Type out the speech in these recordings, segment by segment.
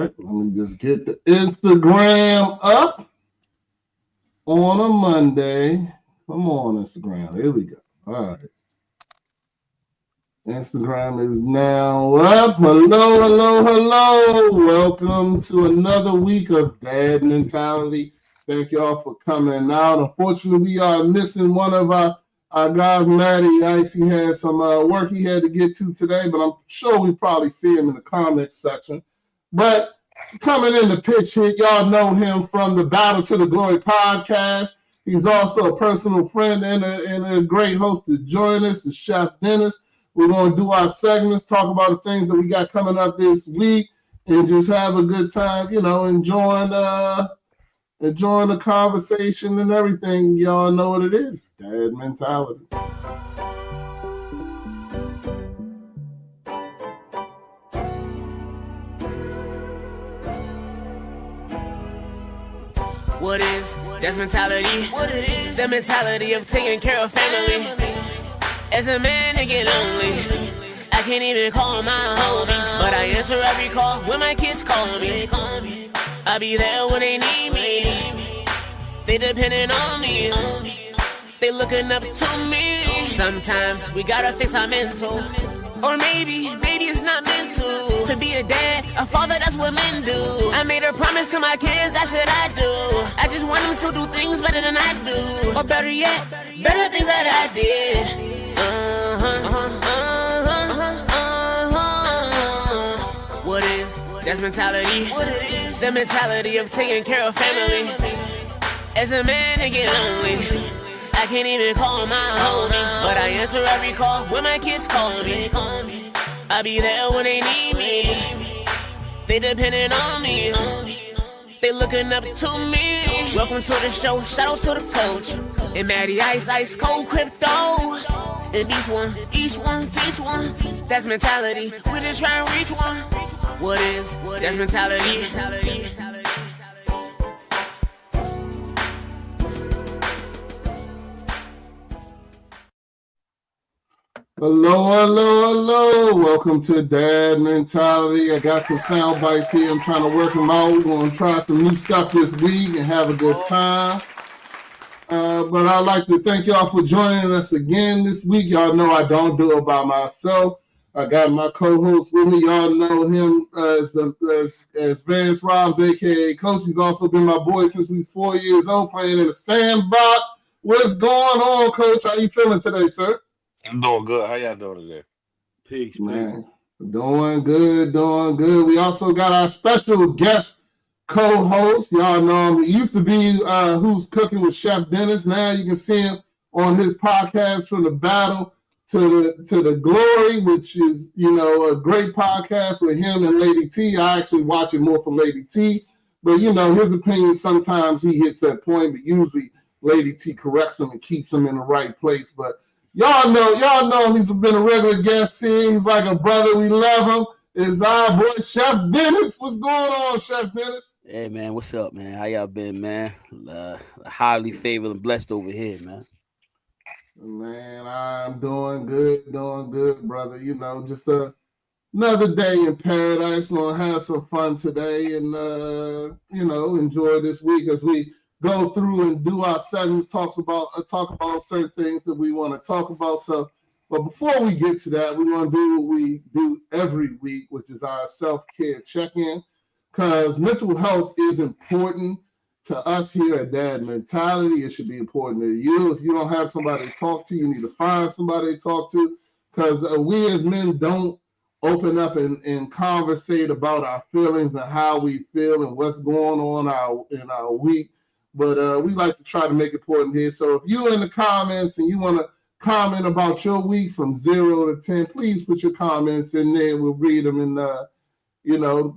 right, let me just get the Instagram up on a Monday. Come on, Instagram. Here we go. All right. Instagram is now up. Hello, hello, hello. Welcome to another week of Dad Mentality. Thank y'all for coming out. Unfortunately, we are missing one of our guys, Matty Ice. He had some work he had to get to today, but I'm sure we probably see him in the comments section. But coming in the pitch hit, y'all know him from the Battle to the Glory podcast. He's also a personal friend and a great host to join us, the Chef Dennis. We're going to do our segments, talk about the things that we got coming up this week, and just have a good time, enjoying the conversation and everything. Y'all know what it is, Dad Mentality. What is Dad's mentality? What it is? The mentality of taking care of family. As a man, I get lonely. I can't even call my homies, but I answer every call when my kids call me. I'll be there when they need me. They depending on me. They looking up to me. Sometimes we gotta fix our mental. Or maybe it's not meant to be a dad, a father, that's what men do. I made a promise to my kids, that's what I do. I just want them to do things better than I do. Or better yet, better things that I did. What is Dad's mentality? What it is? The mentality of taking care of family. As a man, I get lonely. I can't even call my homies, but I answer every call when my kids call me. I'll be there when they need me. They depending on me. They looking up to me. Welcome to the show, shout out to the coach. And Matty Ice, Ice Cold Crypto. And each one, teach one. That's mentality, we just try and reach one. What is That's mentality? Hello. Welcome to Dad Mentality. I got some sound bites here. I'm trying to work them out. We're going to try some new stuff this week and have a good time. But I'd like to thank y'all for joining us again this week. Y'all know I don't do it by myself. I got my co-host with me. Y'all know him as Vance Robs, a.k.a. Coach. He's also been my boy since we was 4 years old, playing in the sandbox. What's going on, Coach? How you feeling today, sir? I'm doing good. How y'all doing today? Peace, man. Doing good. We also got our special guest co-host. Y'all know him. He used to be Who's Cooking with Chef Dennis. Now you can see him on his podcast From the Battle to the Glory, which is, a great podcast with him and Lady T. I actually watch it more for Lady T. But, his opinion, sometimes he hits that point, but usually Lady T corrects him and keeps him in the right place. But y'all know him. He's been a regular guest here. He's like a brother. We love him. It's our boy, Chef Dennis. What's going on, Chef Dennis? Hey, man. What's up, man? How y'all been, man? Highly favored and blessed over here, man. Man, I'm doing good, brother. Just another day in paradise. Gonna have some fun today and, enjoy this week as we go through and do our segments, talk about certain things that we want to talk about. So, but before we get to that, we want to do what we do every week, which is our self-care check-in, because mental health is important to us here at Dad Mentality. It should be important to you. If you don't have somebody to talk to, you need to find somebody to talk to, because we as men don't open up and conversate about our feelings and how we feel and what's going on in our week. But we like to try to make it important here. So if you're in the comments and you want to comment about your week from 0 to 10, please put your comments in there. We'll read them and,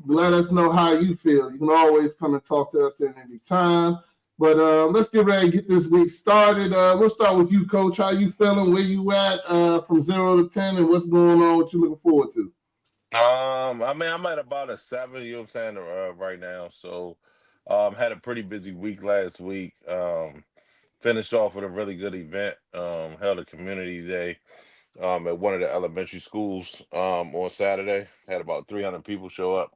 let us know how you feel. You can always come and talk to us at any time. But let's get ready to get this week started. We'll start with you, Coach. How you feeling? Where you at from 0 to 10 and what's going on? What you looking forward to? I'm at about a 7, you know what I'm saying, right now. So had a pretty busy week last week. Finished off with a really good event. Held a community day at one of the elementary schools on Saturday. Had about 300 people show up.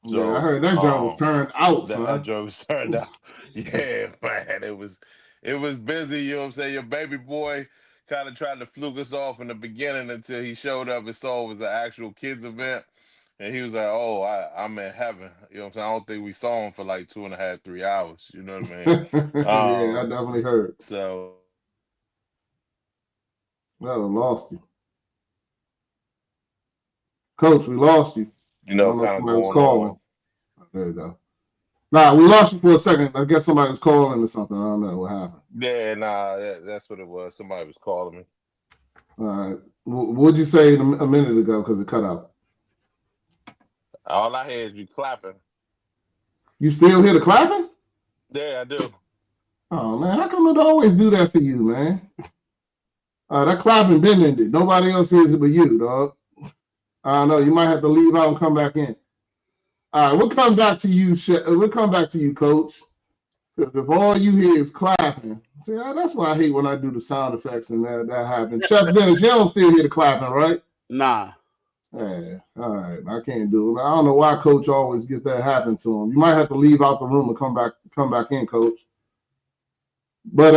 Yeah, I So heard that joint was turned out, that son. joke was turned out. Yeah, man, it was busy. You know what I'm saying? Your baby boy kind of tried to fluke us off in the beginning until he showed up and saw it was an actual kids event, and he was like, "Oh, I'm in heaven." You know what I'm saying? I don't think we saw him for like 2.5, 3 hours. You know what I mean? Yeah, I definitely heard. So Well, I lost you. Coach, we lost you. I don't know if kind of somebody was going calling. on. There you go. Nah, we lost you for a second. I guess somebody was calling or something. I don't know what happened. Yeah, nah, that's what it was. Somebody was calling me. All right. What'd you say a minute ago? Because it cut out. All I hear is you clapping. You still hear the clapping? Yeah, I do. Oh man, how come it always do that for you, man? That clapping been ended. Nobody else hears it but you, dog. I don't know. You might have to leave out and come back in. All right, we'll come back to you. We'll come back to you, Coach. Because if all you hear is clapping, see, that's why I hate when I do the sound effects and that happens. Chef Dennis, you don't still hear the clapping, right? Nah. Yeah, all right. I can't do it. I don't know why Coach always gets that happen to him. You might have to leave out the room and come back in, Coach. But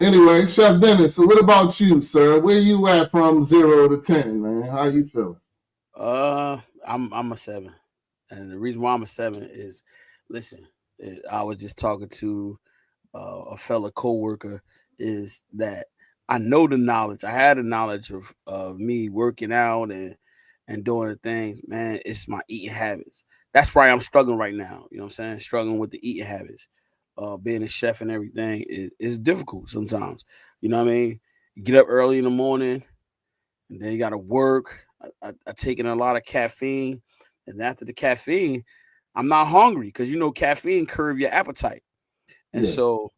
anyway, Chef Dennis, so what about you, sir? Where you at from 0 to 10, man? How you feeling? I'm a 7, and the reason why I'm a 7 is, listen, I was just talking to a fellow coworker. Is that I know the knowledge. I had the knowledge of me working out and doing the things. Man, it's my eating habits. That's why I'm struggling right now. You know what I'm saying? Struggling with the eating habits. Being a chef and everything is difficult sometimes. You know what I mean? You get up early in the morning, and then you got to work. I taking a lot of caffeine, and after the caffeine, I'm not hungry because caffeine curve your appetite, and Yeah. so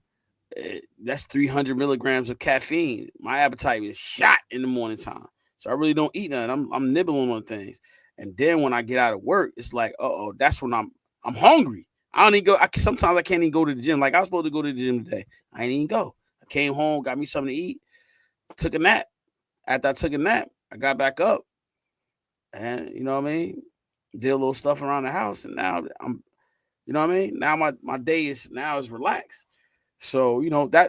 that's 300 milligrams of caffeine. My appetite is shot in the morning time, so I really don't eat nothing. I'm nibbling on things, and then when I get out of work, it's like, oh, that's when I'm hungry. I don't even go. Sometimes I can't even go to the gym. Like I was supposed to go to the gym today. I ain't even go. I came home, got me something to eat, took a nap. After I took a nap, I got back up, and you know what I mean. Did a little stuff around the house, and now I'm, you know what I mean. Now my day is relaxed. So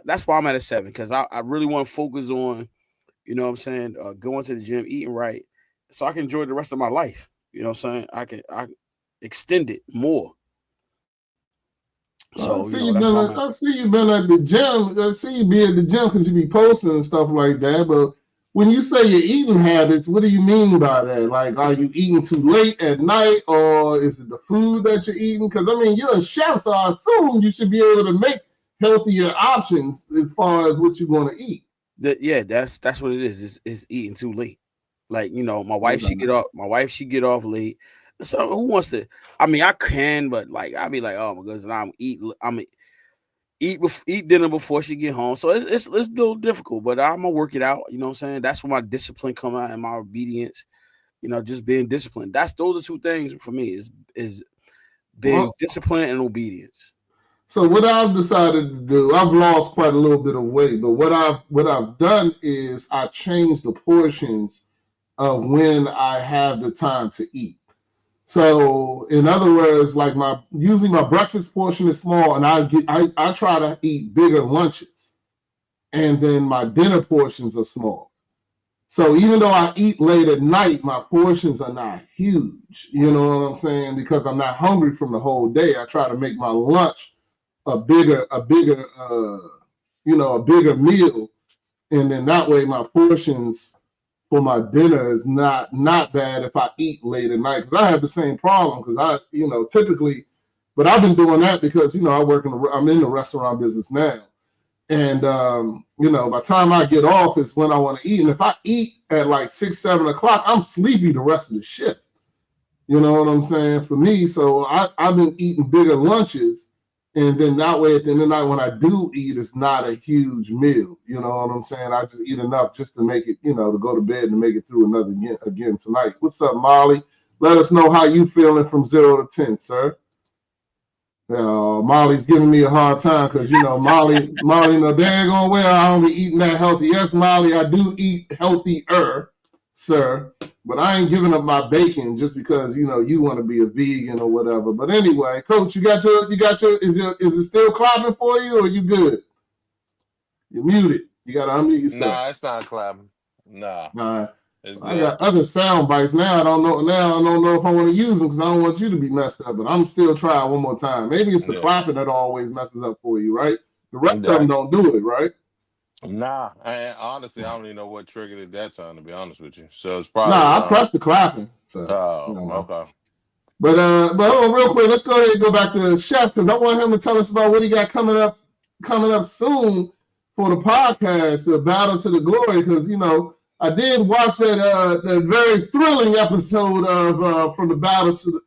that's why I'm at a 7 because I really want to focus on, you know what I'm saying, going to the gym, eating right, so I can enjoy the rest of my life. You know what I'm saying. I extend it more. So that's why I'm at. I see you been at the gym. I see you be at the gym because you be posting and stuff like that. But when you say your eating habits, what do you mean by that? Like, are you eating too late at night, or is it the food that you're eating? Because I mean, you're a chef, so I assume you should be able to make healthier options as far as what you want to eat. That's what it is. It's eating too late. Like my wife, she get off. My wife, she get off late. So who wants to? I mean, I can, but like I'll be like, oh my goodness, I'm eat dinner before she get home. So it's a little difficult, but I'm gonna work it out. You know what I'm saying? That's where my discipline come out and my obedience. Just being disciplined. Those are two things for me is being disciplined and obedience. So what I've decided to do, I've lost quite a little bit of weight, but what I've done is I changed the portions of when I have the time to eat. So in other words, like usually my breakfast portion is small, and I try to eat bigger lunches, and then my dinner portions are small. So even though I eat late at night, my portions are not huge. You know what I'm saying? Because I'm not hungry from the whole day. I try to make my lunch a bigger a bigger meal, and then that way my portions for my dinner is not bad if I eat late at night, because I have the same problem, because I typically, but I've been doing that because I'm in the restaurant business now, and by the time I get off is when I want to eat, and if I eat at like 6-7 o'clock, I'm sleepy the rest of the shift. You know what I'm saying? For me, so I've been eating bigger lunches, and then that way at the end of the night when I do eat, it's not a huge meal. You know what I'm saying? I just eat enough just to make it, to go to bed and make it through another again tonight. What's up, Molly? Let us know how you feeling from 0 to 10, sir. Molly's giving me a hard time because Molly, no daggone well I don't be eating that healthy. Yes, Molly, I do eat healthier. sir. But I ain't giving up my bacon just because you want to be a vegan or whatever. But anyway, Coach, is it still clapping for you or you good? You're muted. You gotta unmute yourself. Nah, it's not clapping. Nah, Nah, it's I good. got other sound bites now. I don't know. Now I don't know if I want to use them because I don't want you to be messed up. But I'm still trying one more time. Maybe it's the Yeah. clapping that always messes up for you, right? The rest of them That don't do it, right? Nah, honestly, I don't even know what triggered it that time. To be honest with you, so it's probably Nah, I pressed the clapping. So Oh, no, no. okay. But hold on, real quick. Let's go ahead and go back to Chef because I want him to tell us about what he got coming up soon for the podcast, the Battle to the Glory. Because I did watch that very thrilling episode of from the Battle to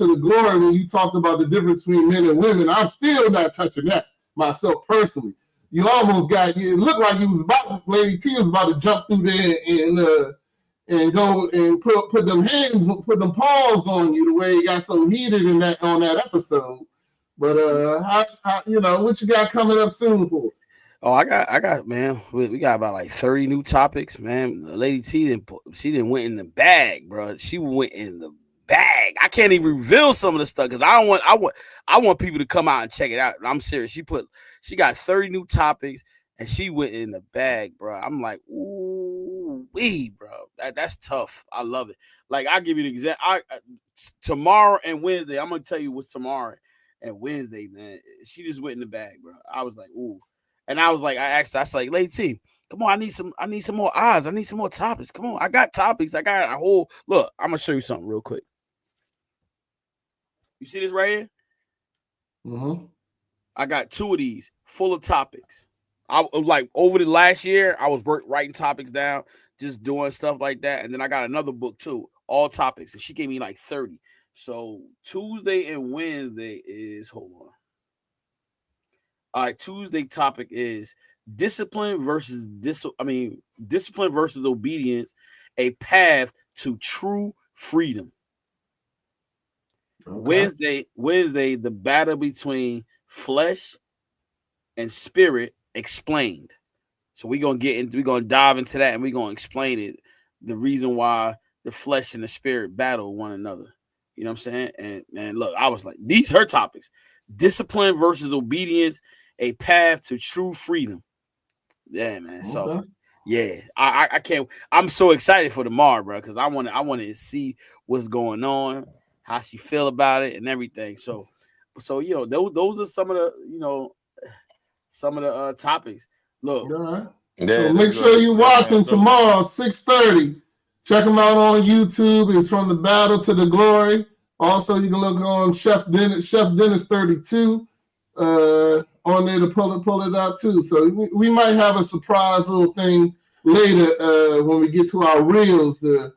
the Glory when you talked about the difference between men and women. I'm still not touching that myself personally. You almost got. It looked like you was about Lady T was about to jump through there and go and put them hands, put them paws on you the way it got so heated in that on that episode. But what you got coming up soon for? Oh, I got, man. We got about like 30 new topics, man. Lady T she didn't went in the bag, bro. She went in the bag. I can't even reveal some of the stuff because I want people to come out and check it out. I'm serious. She got 30 new topics and she went in the bag, bro. I'm like, ooh wee, bro. That's tough. I love it. Like I give you an example. Tomorrow and Wednesday, I'm gonna tell you what's tomorrow and Wednesday, man. She just went in the bag, bro. I was like, ooh. And I was like, I was like, Lady T, come on, I need some more eyes. I need some more topics. Come on, I got topics. I got a whole look. I'm gonna show you something real quick. You see this right here? Mm-hmm. I got two of these full of topics. I like over the last year, I was writing topics down, just doing stuff like that. And then I got another book too, all topics. And she gave me like 30. So Tuesday and Wednesday is all right, Tuesday topic is discipline versus obedience, a path to true freedom. Okay. Wednesday, the battle between flesh and spirit explained. So we're gonna dive into that and we're gonna explain it, the reason why the flesh and the spirit battle one another. You know what I'm saying? And look, I was like, these her topics. Discipline versus obedience, a path to true freedom. Yeah, man. So Okay. yeah, I can't. I'm so excited for tomorrow, bro, because I want to see what's going on, how she feel about it, and everything. So those are some of the topics. All Look, right. So Yeah, make that's sure good. you That watching sounds dope. tomorrow, 6:30. Check them out on YouTube. It's from the Battle to the Glory. Also, you can look on Chef Dennis 32 on there to pull it out too. So we might have a surprise little thing later when we get to our reels to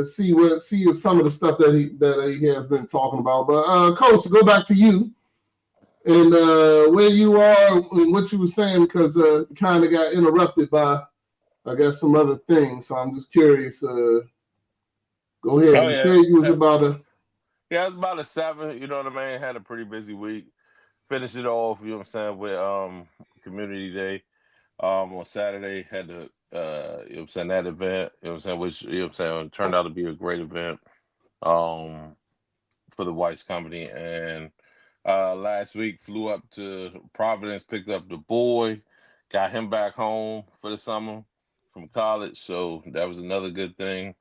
see if some of the stuff that he has been talking about. But Coach, go back to you and where you are and what you were saying because it kind of got interrupted by I guess some other things. So I'm just curious. Go ahead. Oh You yeah, said you was about to. yeah. It's about a 7. You know what I mean? Had a pretty busy week. Finished it off. You know what I'm saying with community day. On Saturday had the you know what I'm saying that event. You know what I'm saying which you know what I'm saying turned out to be a great event. Um, for the Whites Company. And last week flew up to Providence, picked up the boy, got him back home for the summer from college. So that was another good thing.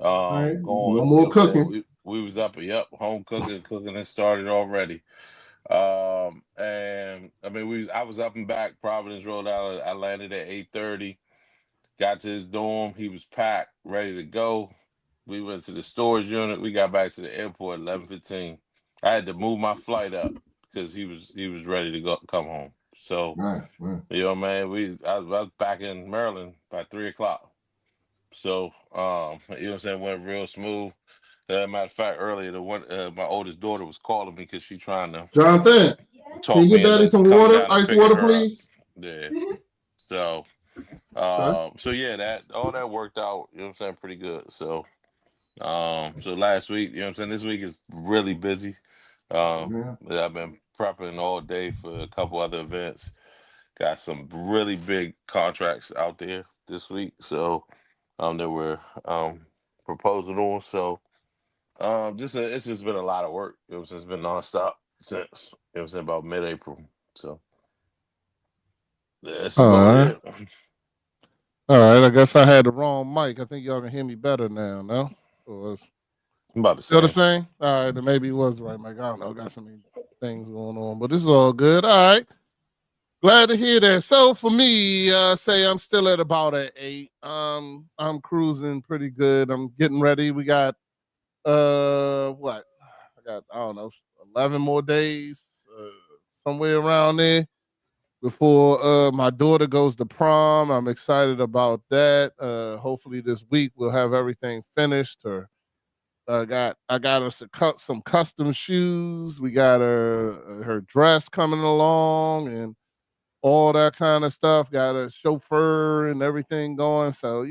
All right. No Going, you know what more I'm saying? cooking. We was up, yep, home cooking and started already. And I mean I was up and back, Providence, Rhode Island. I landed at 8:30, got to his dorm, he was packed, ready to go. We went to the storage unit. We got back to the airport at 11:15. I had to move my flight up because he was ready to go come home. So Right. Right. you know, man, I was back in Maryland by 3 o'clock. So you know what I'm saying, went real smooth. Matter of fact, earlier my oldest daughter was calling me because she trying to Jonathan, can talk you get me Daddy into some coming water, down and ice picking water, her up. please? Yeah. So Okay. so yeah, that all that worked out. You know what I'm saying, pretty good. So last week, you know what I'm saying, this week is really busy. Yeah. I've been prepping all day for a couple other events. Got some really big contracts out there this week. So that we're proposing on. So it's just been a lot of work. It's just been nonstop since it was about mid-April. So that's All about right. it. All right. I guess I had the wrong mic. I think y'all can hear me better now. No? Or it's About the still the same. same? All right. Then maybe it was the right mic. I don't know. Got so many things going on, but this is all good. All right. Glad to hear that. So for me, say I'm still at about an 8. I'm cruising pretty good. I'm getting ready. We got what? I don't know, 11 more days, somewhere around there before my daughter goes to prom. I'm excited about that. Hopefully this week we'll have everything finished. Or I got us some custom shoes. We got her dress coming along and all that kind of stuff. Got a chauffeur and everything going. So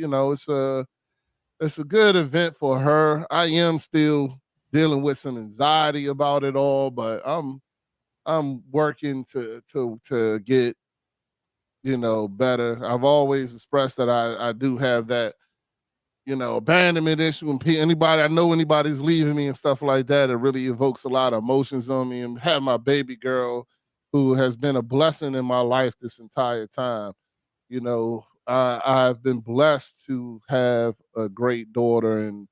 it's a good event for her. I am still dealing with some anxiety about it all, but I'm working to get better. I've always expressed that I do have that abandonment issue, and anybody I know anybody's leaving me and stuff like that. It really evokes a lot of emotions on me. And have my baby girl, who has been a blessing in my life this entire time. I've been blessed to have a great daughter, and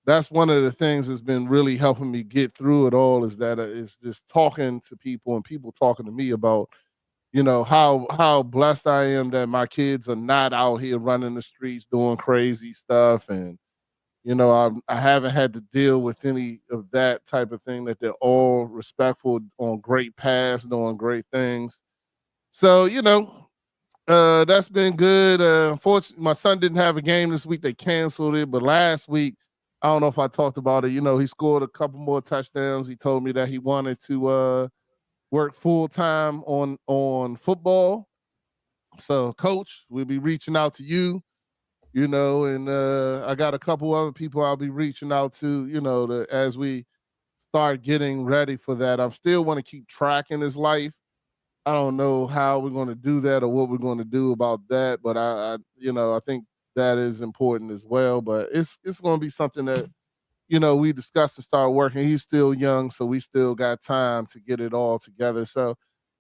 that's one of the things that's been really helping me get through it all, is that it's just talking to people and people talking to me about how blessed I am that my kids are not out here running the streets doing crazy stuff. And I haven't had to deal with any of that type of thing, that they're all respectful, on great paths, doing great things. So that's been good. Unfortunately, my son didn't have a game this week. They canceled it. But last week, I don't know if I talked about it. He scored a couple more touchdowns. He told me that he wanted to work full time on football. So, Coach, we'll be reaching out to you. And I got a couple other people I'll be reaching out to. As we start getting ready for that. I still want to keep tracking his life. I don't know how we're going to do that or what we're going to do about that, but I think that is important as well. But it's going to be something that we discuss and start working. He's still young, so we still got time to get it all together. So,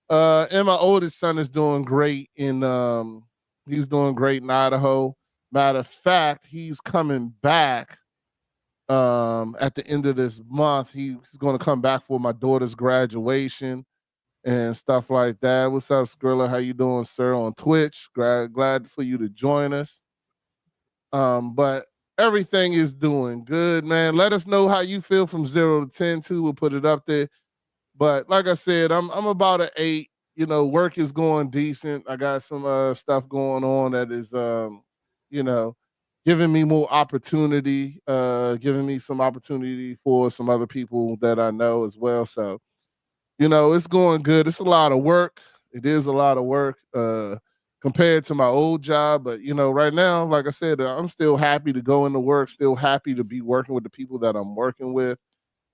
and my oldest son is doing great he's doing great in Idaho. Matter of fact, he's coming back at the end of this month. He's going to come back for my daughter's graduation and stuff like that. What's up, Skrilla? How you doing, sir? On Twitch. Glad for you to join us. But everything is doing good, man. Let us know how you feel from 0 to 10 too. We'll put it up there. But like I said, I'm about an 8. Work is going decent. I got some stuff going on that is giving me more opportunity, giving me some opportunity for some other people that I know as well. So it's going good. It's a lot of work. It is a lot of work compared to my old job. But, right now, like I said, I'm still happy to go into work, still happy to be working with the people that I'm working with.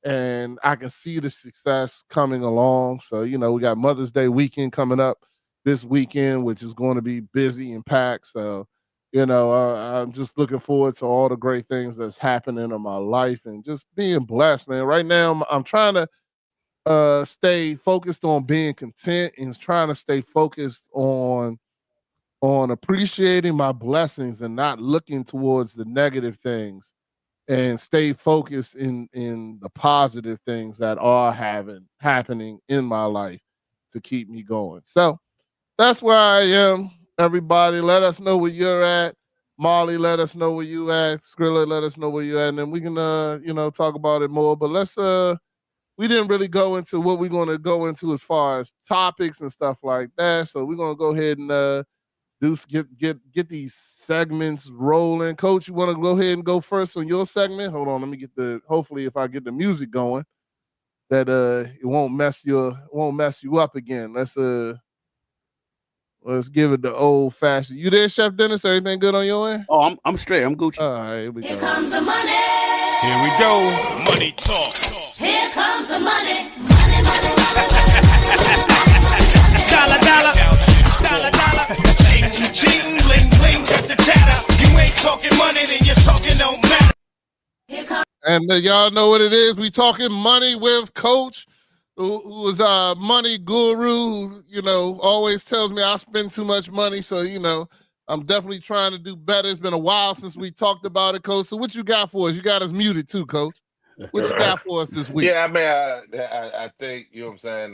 And I can see the success coming along. So, we got Mother's Day weekend coming up this weekend, which is going to be busy and packed. So, I'm just looking forward to all the great things that's happening in my life and just being blessed, man. Right now, I'm trying to stay focused on being content and trying to stay focused on appreciating my blessings and not looking towards the negative things, and stay focused in the positive things that are happening in my life to keep me going. So that's where I am. Everybody, let us know where you're at. Molly, let us know where you at. Skrilla, let us know where you're at, and then we can talk about it more. But let's we didn't really go into what we're going to go into as far as topics and stuff like that. So we're going to go ahead and get these segments rolling. Coach, you want to go ahead and go first on your segment? Hold on, let me get hopefully if I get the music going, that it won't mess you up again. Let's give it the old fashioned. You there, Chef Dennis? Everything good on your end? Oh, I'm straight. I'm Gucci. All right, here we go. Here comes the money. Here we go. Money talk. Here comes the money. Dollar, dollar. Dollar, dollar. Ching, bling, bling, cut the chatter. You ain't talking money, then you're talking no matter. And y'all know what it is. We talking money with Coach, who is a money guru. Who, always tells me I spend too much money. So I'm definitely trying to do better. It's been a while since we talked about it, Coach. So what you got for us? You got us muted too, Coach. What you got for us this week? Yeah, I mean, I think, you know what I'm saying,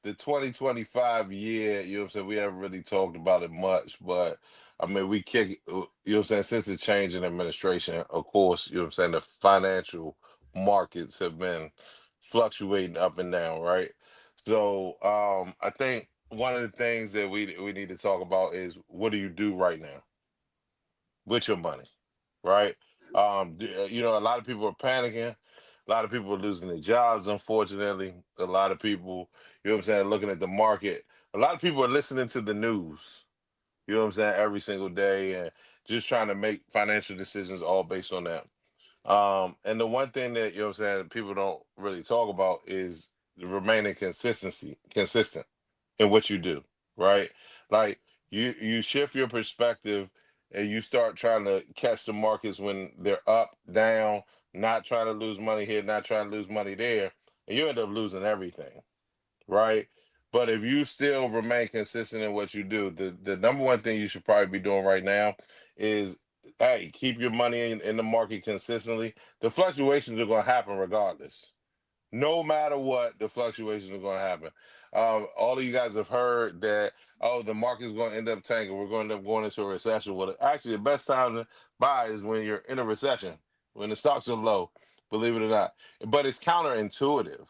the 2025 year, you know what I'm saying, we haven't really talked about it much, but I mean, we kick, you know what I'm saying, since the change in administration, of course, you know what I'm saying, the financial markets have been fluctuating up and down, right? So I think one of the things that we need to talk about is, what do you do right now with your money, right? A lot of people are panicking. A lot of people are losing their jobs, unfortunately. A lot of people, you know what I'm saying, looking at the market. A lot of people are listening to the news, you know what I'm saying, every single day, and just trying to make financial decisions all based on that. And the one thing that, you know what I'm saying, people don't really talk about is remaining consistent in what you do, right? Like, you shift your perspective and you start trying to catch the markets when they're up, down, not trying to lose money here, not trying to lose money there, and you end up losing everything, right? But if you still remain consistent in what you do, the number one thing you should probably be doing right now is, hey, keep your money in the market consistently. The fluctuations are going to happen regardless. No matter what, the fluctuations are going to happen. All of you guys have heard that, oh, the market's going to end up tanking. We're going to end up going into a recession. Well, actually, the best time to buy is when you're in a recession, when the stocks are low, believe it or not. But it's counterintuitive.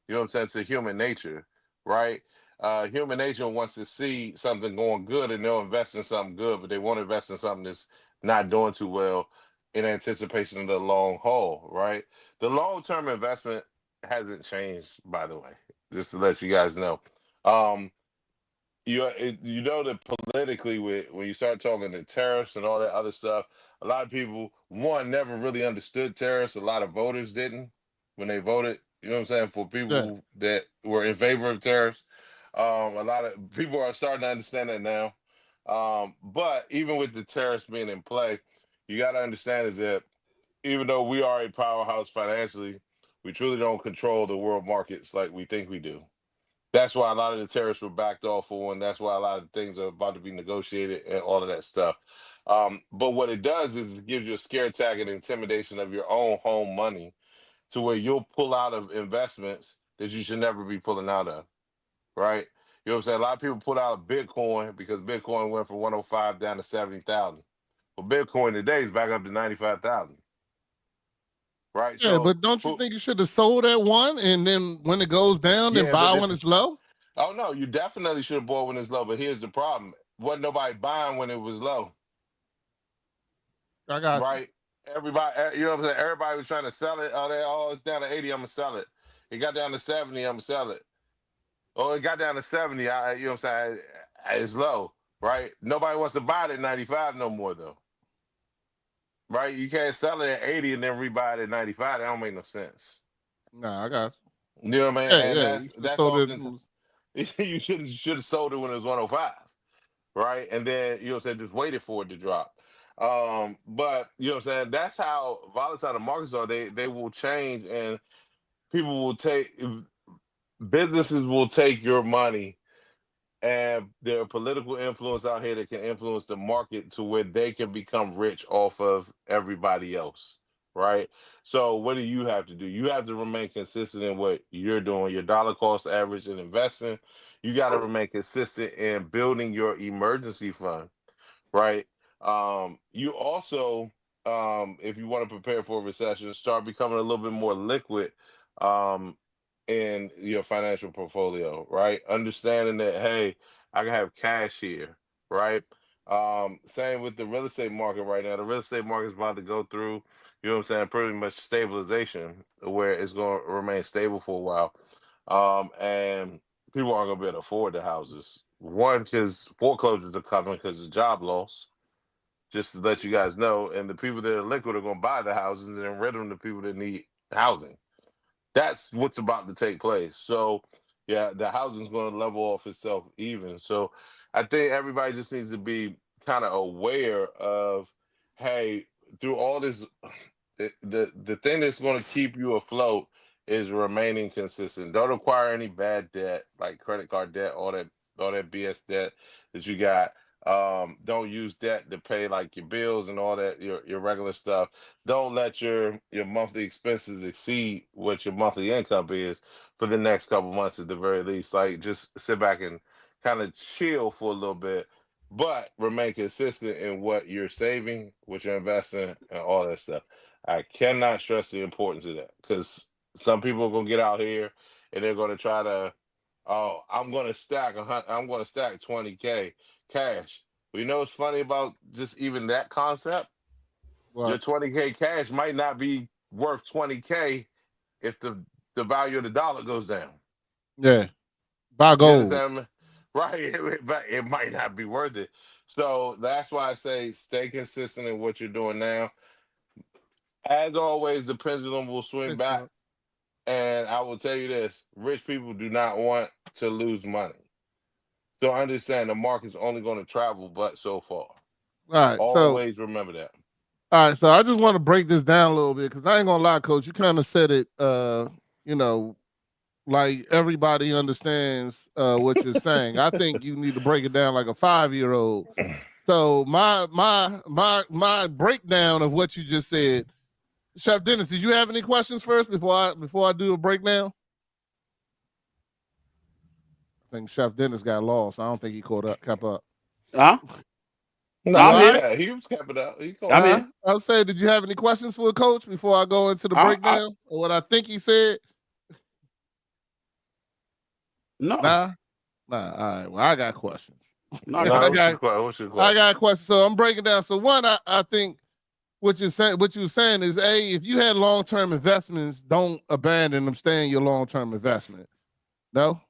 You know what I'm saying? To human nature, right? Human nature wants to see something going good, and they'll invest in something good, but they won't invest in something that's not doing too well in anticipation of the long haul, right? The long-term investment hasn't changed, by the way, just to let you guys know. Um, you know that politically, when you start talking the tariffs and all that other stuff, a lot of people, one, never really understood tariffs. A lot of voters didn't when they voted. You know what I'm saying, for Yeah. people that were in favor of tariffs. A lot of people are starting to understand that now. But even with the tariffs being in play, you got to understand is that even though we are a powerhouse financially, we truly don't control the world markets like we think we do. That's why a lot of the tariffs were backed off for, and that's why a lot of things are about to be negotiated and all of that stuff. But what it does is it gives you a scare tactic and intimidation of your own home money, to where you'll pull out of investments that you should never be pulling out of, right? You know what I'm saying? A lot of people put out of Bitcoin because Bitcoin went from 105 down to 70,000. Well, Bitcoin today is back up to 95,000, right? Yeah, So, but don't you think you should have sold at one, and then when it goes down, then yeah, but buy when it's low? oh no, you definitely should have bought when it's low. But here's the problem: wasn't nobody buying when it was low, I got you. right? Everybody, you know what I'm saying? Everybody was trying to sell it. Oh, it's down to 80. I'm gonna sell it. It got down to 70. I'm gonna sell it. Oh, it got down to 70. You know what I'm saying? It's low, right? Nobody wants to buy it at 95 no more, though, right? You can't sell it at 80 and then rebuy it at 95. That don't make no sense. Nah, I got You know what I mean? you. Yeah, And yeah. You should have that's sold it. often you should have sold it when it was 105, right? And then, you know what I'm saying, just waited for it to drop. But you know what I'm saying, that's how volatile the markets are. They will change, and people will take businesses will take your money, and there are political influence out here that can influence the market to where they can become rich off of everybody else, right? So what do you have to do? You have to remain consistent in what you're doing, your dollar cost average in investing. You got to remain consistent in building your emergency fund, right? You also, if you want to prepare for a recession, start becoming a little bit more liquid um, in your financial portfolio, right? Understanding that, hey, I can have cash here, right? Same with the real estate market right now. The real estate market is about to go through, you know what I'm saying, pretty much stabilization, where it's going to remain stable for a while. And people aren't going to be able to afford the houses. One, because foreclosures are coming because of job loss, just to let you guys know. And the people that are liquid are going to buy the houses and then rent them to people that need housing. That's what's about to take place. So, yeah, the housing's going to level off itself even. So, I think everybody just needs to be kind of aware of hey, through all this, the thing that's going to keep you afloat is remaining consistent. Don't acquire any bad debt like credit card debt, all that BS debt that you got. Don't use debt to pay like your bills and all that your regular stuff. Don't let your monthly expenses exceed what your monthly income is for the next couple months at the very least. Like just sit back and kind of chill for a little bit, but remain consistent in what you're saving, what you're investing, and all that stuff. I cannot stress the importance of that because some people are gonna get out here and they're gonna try to, oh, I'm gonna stack 20K cash. Well, you know what's funny about just even that concept? Your What? 20K cash might not be worth 20K if the value of the dollar goes down. Yeah. Buy You gold. understand me? Right, but it might not be worth it. So that's why I say stay consistent in what you're doing now. As always, the pendulum will swing Thanks, back. bro. And I will tell you this, rich people do not want to lose money. So understand the market's only going to travel but so far. All right. So, Always remember that. all right. So I just want to break this down a little bit because I ain't gonna lie, Coach. You kind of said it. You know, like everybody understands what you're saying. I think you need to break it down like a 5-year old. So my breakdown of what you just said, Chef Dennis. Did you have any questions first before I do a breakdown? I think Chef Dennis got lost. I don't think he kept up. Huh? No, Nah, You I'm all here. right? yeah, he was capping out. He going. I'm here. I was saying, did you have any questions for a coach before I go into the I breakdown or what I think he said? no, Nah, nah. All right. Well, I got questions. no, I got No, I it. got what's your I question? got questions. So I'm breaking down. So one, I think what you're saying is, a, if you had long term investments, don't abandon them. Stay in your long term investment. No.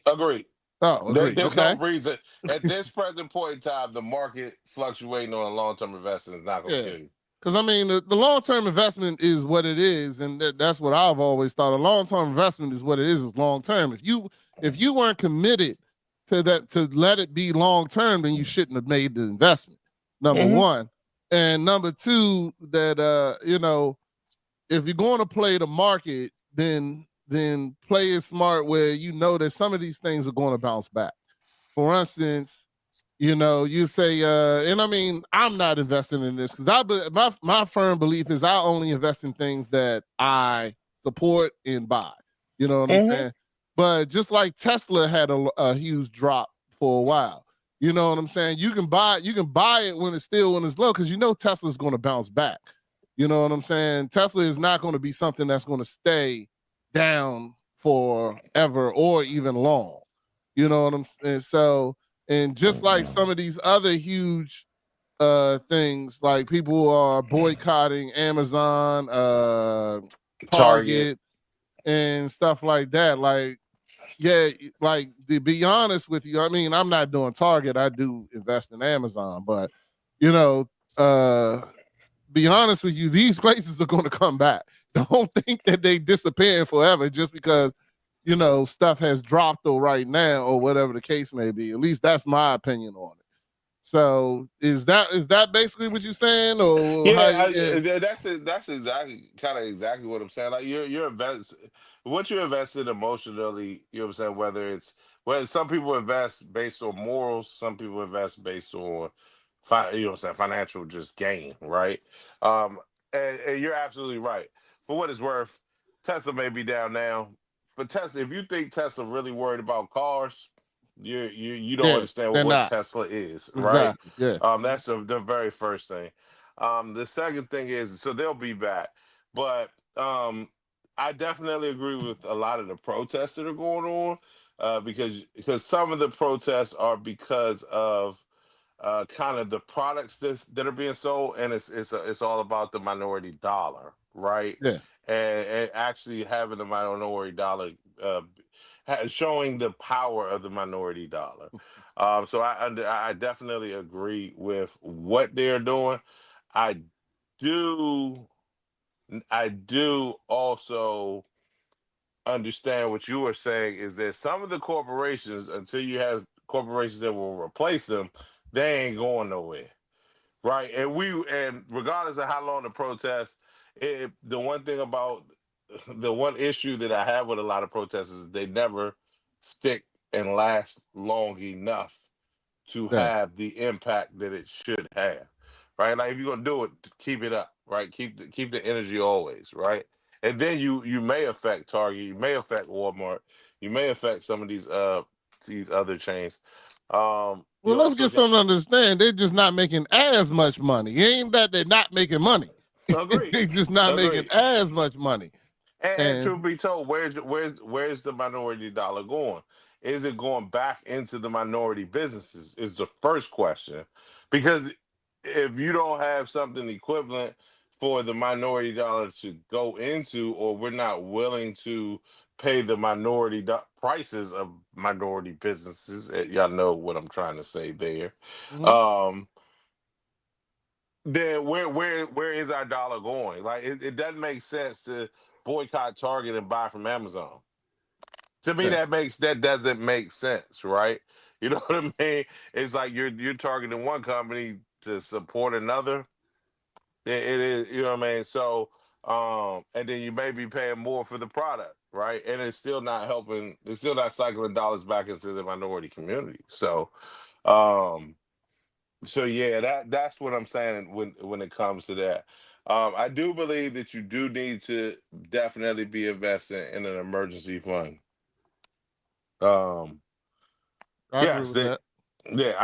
Agreed. Oh, agreed. There's no Okay. reason at this present point in time, the market fluctuating on a long term investment is not going to Yeah. kill you. Because I mean, the long term investment is what it is, and that's what I've always thought. A long term investment is what it is long term. If you weren't committed to that to let it be long term, then you shouldn't have made the investment. Number Hmm. one, and number two, that if you're going to play the market, then play it smart where you know that some of these things are going to bounce back. For instance, you say, and I mean, I'm not investing in this because my firm belief is I only invest in things that I support and buy. You know what I'm Hmm. saying? But just like Tesla had a huge drop for a while. You know what I'm saying? You can buy it when it's low because you know Tesla's going to bounce back. You know what I'm saying? Tesla is not going to be something that's going to stay down forever or even long. You know what I'm saying? So, and just like some of these other huge things, like people are boycotting Amazon, Target. Target, and stuff like that. Like, yeah, like to be honest with you, I mean, I'm not doing Target. I do invest in Amazon, but you know, uh be honest with you, these places are going to come back. Don't think that they disappear forever just because stuff has dropped or right now or whatever the case may be. At least that's my opinion on it. So is that basically what you're saying, or how? Yeah, Yeah, that's it. That's exactly kind of exactly what I'm saying. Like you're invest what you invested emotionally. You know what I'm saying. Whether some people invest based on morals, some people invest based on, you know what I'm saying, financial just gain, right? Um, and you're absolutely right. For what it's worth, Tesla may be down now, but Tesla, if you think Tesla really worried about cars, you don't yeah, understand they're what not Tesla is, right? exactly. Yeah, That's the very first thing. The second thing is, so they'll be back, but I definitely agree with a lot of the protests that are going on, because some of the protests are because of kind of the products that are being sold, and it's all about the minority dollar, right? yeah, And actually having the minority dollar, uh, showing the power of the minority dollar. So I definitely agree with what they're doing. I do I do also understand what you were saying is that some of the corporations, until you have corporations that will replace them, they ain't going nowhere. right? And regardless of how long the protest, the one thing about the one issue that I have with a lot of protests is they never stick and last long enough to Yeah. have the impact that it should have, right? Like if you're gonna do it, keep it up, right? Keep the energy always, right? And then you may affect Target, you may affect Walmart, you may affect some of these other chains. Well, You let's also get get something to understand. They're just not making as much money. It ain't that they're not making money. agree, They're just not making agree. as much money. And truth And be told, where's the minority dollar going? Is it going back into the minority businesses? Is the first question, because if you don't have something equivalent for the minority dollar to go into, or we're not willing to pay the prices of minority businesses, y'all know what I'm trying to say there. mhm, Um, then where is our dollar going? Like it doesn't make sense to boycott Target and buy from Amazon. To me, yeah. that doesn't make sense, right? You know what I mean? It's like you're targeting one company to support another. It is, you know what I mean? So and then you may be paying more for the product, right? And it's still not helping, it's still not cycling dollars back into the minority community. Um so yeah, that's what I'm saying when it comes to that. I do believe that you do need to definitely be investing in an emergency fund. Um, I agree yes, with that. yeah,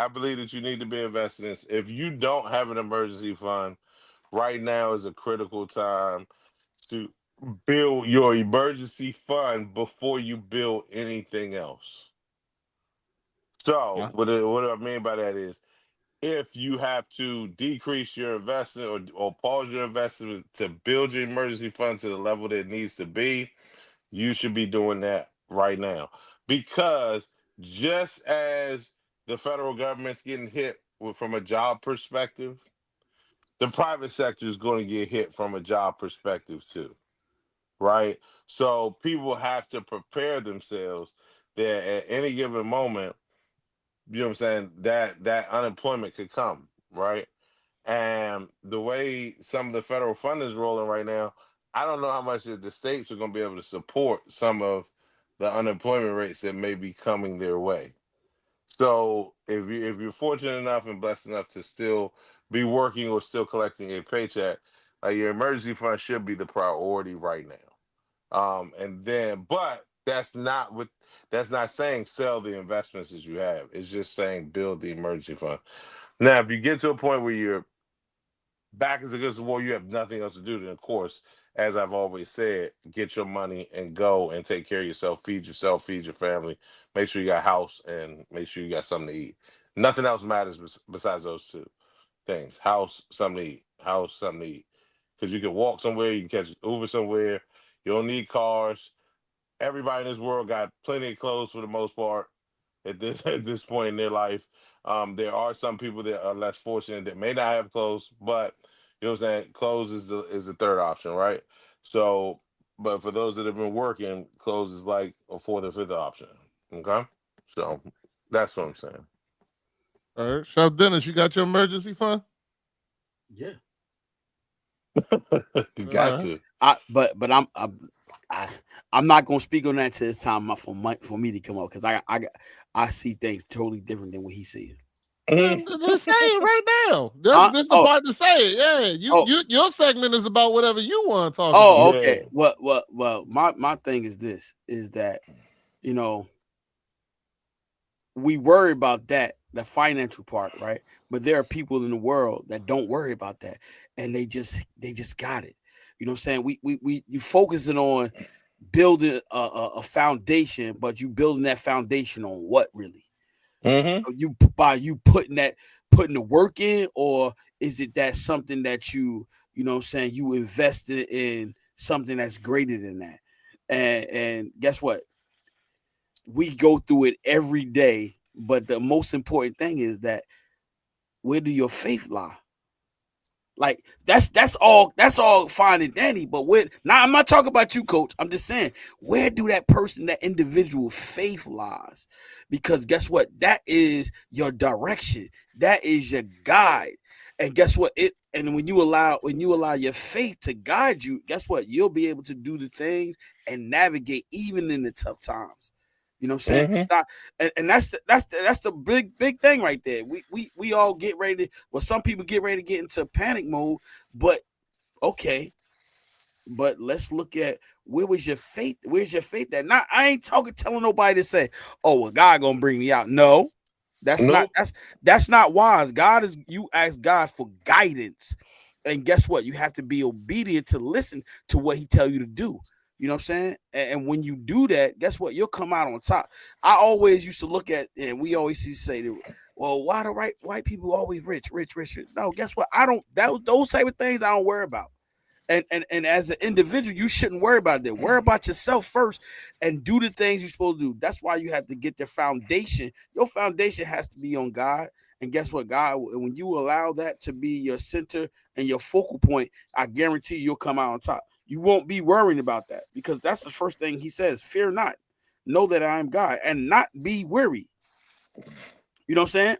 I believe that you need to be investing in. If you don't have an emergency fund, right now is a critical time to build your emergency fund before you build anything else. So Yeah. what I mean by that is, if you have to decrease your investment or pause your investment to build your emergency fund to the level that it needs to be, you should be doing that right now. Because just as the federal government's getting hit from a job perspective, the private sector is going to get hit from a job perspective too, right? So people have to prepare themselves that at any given moment, you know what I'm saying, that unemployment could come, right? And the way some of the federal funding is rolling right now, I don't know how much the states are going to be able to support some of the unemployment rates that may be coming their way. So if you're fortunate enough and blessed enough to still be working or still collecting a paycheck, your emergency fund should be the priority right now. And then, but that's not saying sell the investments that you have. It's just saying build the emergency fund. Now, if you get to a point where you're back is against the wall, you have nothing else to do, then of course, as I've always said, get your money and go and take care of yourself, feed your family, make sure you got a house, and make sure you got something to eat. Nothing else matters besides those two things: house, something to eat, house, something to eat. Because you can walk somewhere, you can catch Uber somewhere. You don't need cars. Everybody in this world got plenty of clothes for the most part at this at this point in their life. There are some people that are less fortunate that may not have clothes, but you know what I'm saying. Clothes is the third option, right? So, but for those that have been working, clothes is like a fourth or fifth option. Okay, so that's what I'm saying. All right. Chef Dennis, you got your emergency fund? Yeah. You All got right. to. But I'm not gonna speak on that till it's time for me to come up because I see things totally different than what he sees. Mhm. Just say it right now. This the Oh, part to say it. Yeah. oh, Your segment is about whatever you want to talk oh, about. Yeah. okay. Well, my thing is this is that you know we worry about that, the financial part, right? But there are people in the world that don't worry about that, and they just got it. You know what I'm saying? We you focusing on building a foundation, but you building that foundation on what really? Mm-hmm. You by you putting the work in, or is it that something that you know what I'm saying, you invested in something that's greater than that? And guess what? We go through it every day, but the most important thing is that where do your faith lie? Like that's all fine and dandy, but when now I'm not talking about you, coach. I'm just saying, where do that individual faith lies? Because guess what? That is your direction. That is your guide. And guess what? And when you allow your faith to guide you, guess what? You'll be able to do the things and navigate even in the tough times. You know what I'm saying? And that's the big thing right there. We all get ready to, well, some people get ready to get into panic mode, but okay. But let's look at where was your faith? Where's your faith at? Not I ain't telling nobody to say, oh well, God gonna bring me out. No, Nope. that's not wise. God is you ask God for guidance. And guess what? You have to be obedient to listen to what he tell you to do. You know what I'm saying? And when you do that, guess what? You'll come out on top. I always used to look at, and we always used to say, well, why the white people always rich? No, guess what? I don't those type of things I don't worry about. And as an individual, you shouldn't worry about that. Worry about yourself first and do the things you're supposed to do. That's why you have to get the foundation. Your foundation has to be on God. And guess what? God, when you allow that to be your center and your focal point, I guarantee you'll come out on top. You won't be worrying about that because that's the first thing he says. Fear not. Know that I am God and not be weary. You know what I'm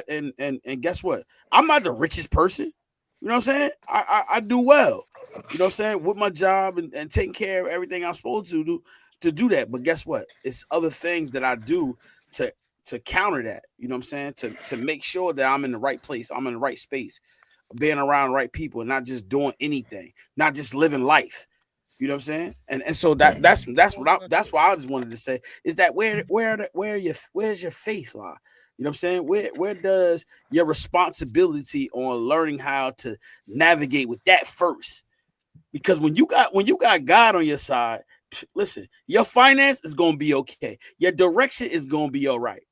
saying? And guess what? I'm not the richest person. You know what I'm saying? I do well. You know what I'm saying? With my job and taking care of everything I'm supposed to do that. But guess what? It's other things that I do to counter that. You know what I'm saying? To make sure that I'm in the right place, I'm in the right space, being around the right people, and not just doing anything, not just living life. You know what I'm saying? And so that's why I just wanted to say is that where's your faith lie? You know what I'm saying? Where does your responsibility on learning how to navigate with that first? Because when you got God on your side, listen, your finance is gonna be okay. Your direction is gonna be all right.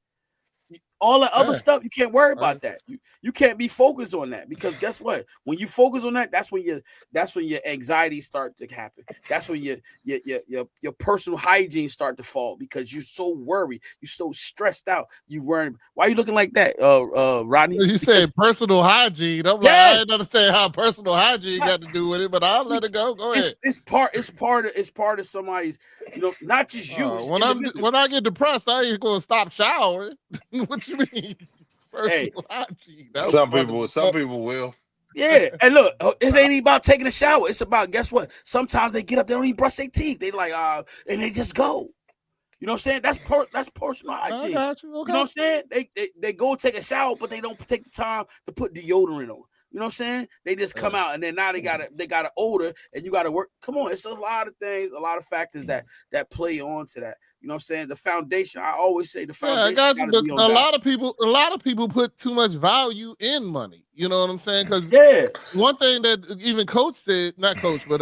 All the other stuff, you can't worry about that. You can't be focused on that because guess what? When you focus on that, that's when your anxiety start to happen. That's when your personal hygiene start to fall because you're so worried, you're so stressed out. You worrying. Why are you looking like that, Rodney? You said personal hygiene. I'm like, I didn't understand how personal hygiene got to do with it, but I'll let it go. Go ahead. It's part of somebody's, not just you. When I get depressed, I ain't gonna stop showering. What you mean? Personal hygiene. Some people will. Yeah, and look, it ain't even about taking a shower. It's about, guess what? Sometimes they get up, they don't even brush their teeth. They like, and they just go. You know what I'm saying? That's personal hygiene. I got you. Okay. You know what I'm saying? They go take a shower, but they don't take the time to put deodorant on. You know what I'm saying? They just come out and then now they got an odor and you got to work. Come on, it's a lot of things, a lot of factors that play on to that. You know what I'm saying? The foundation. I always say the foundation. Yeah, I got you. But a lot of people put too much value in money. You know what I'm saying? Because one thing that even Coach said, not Coach, but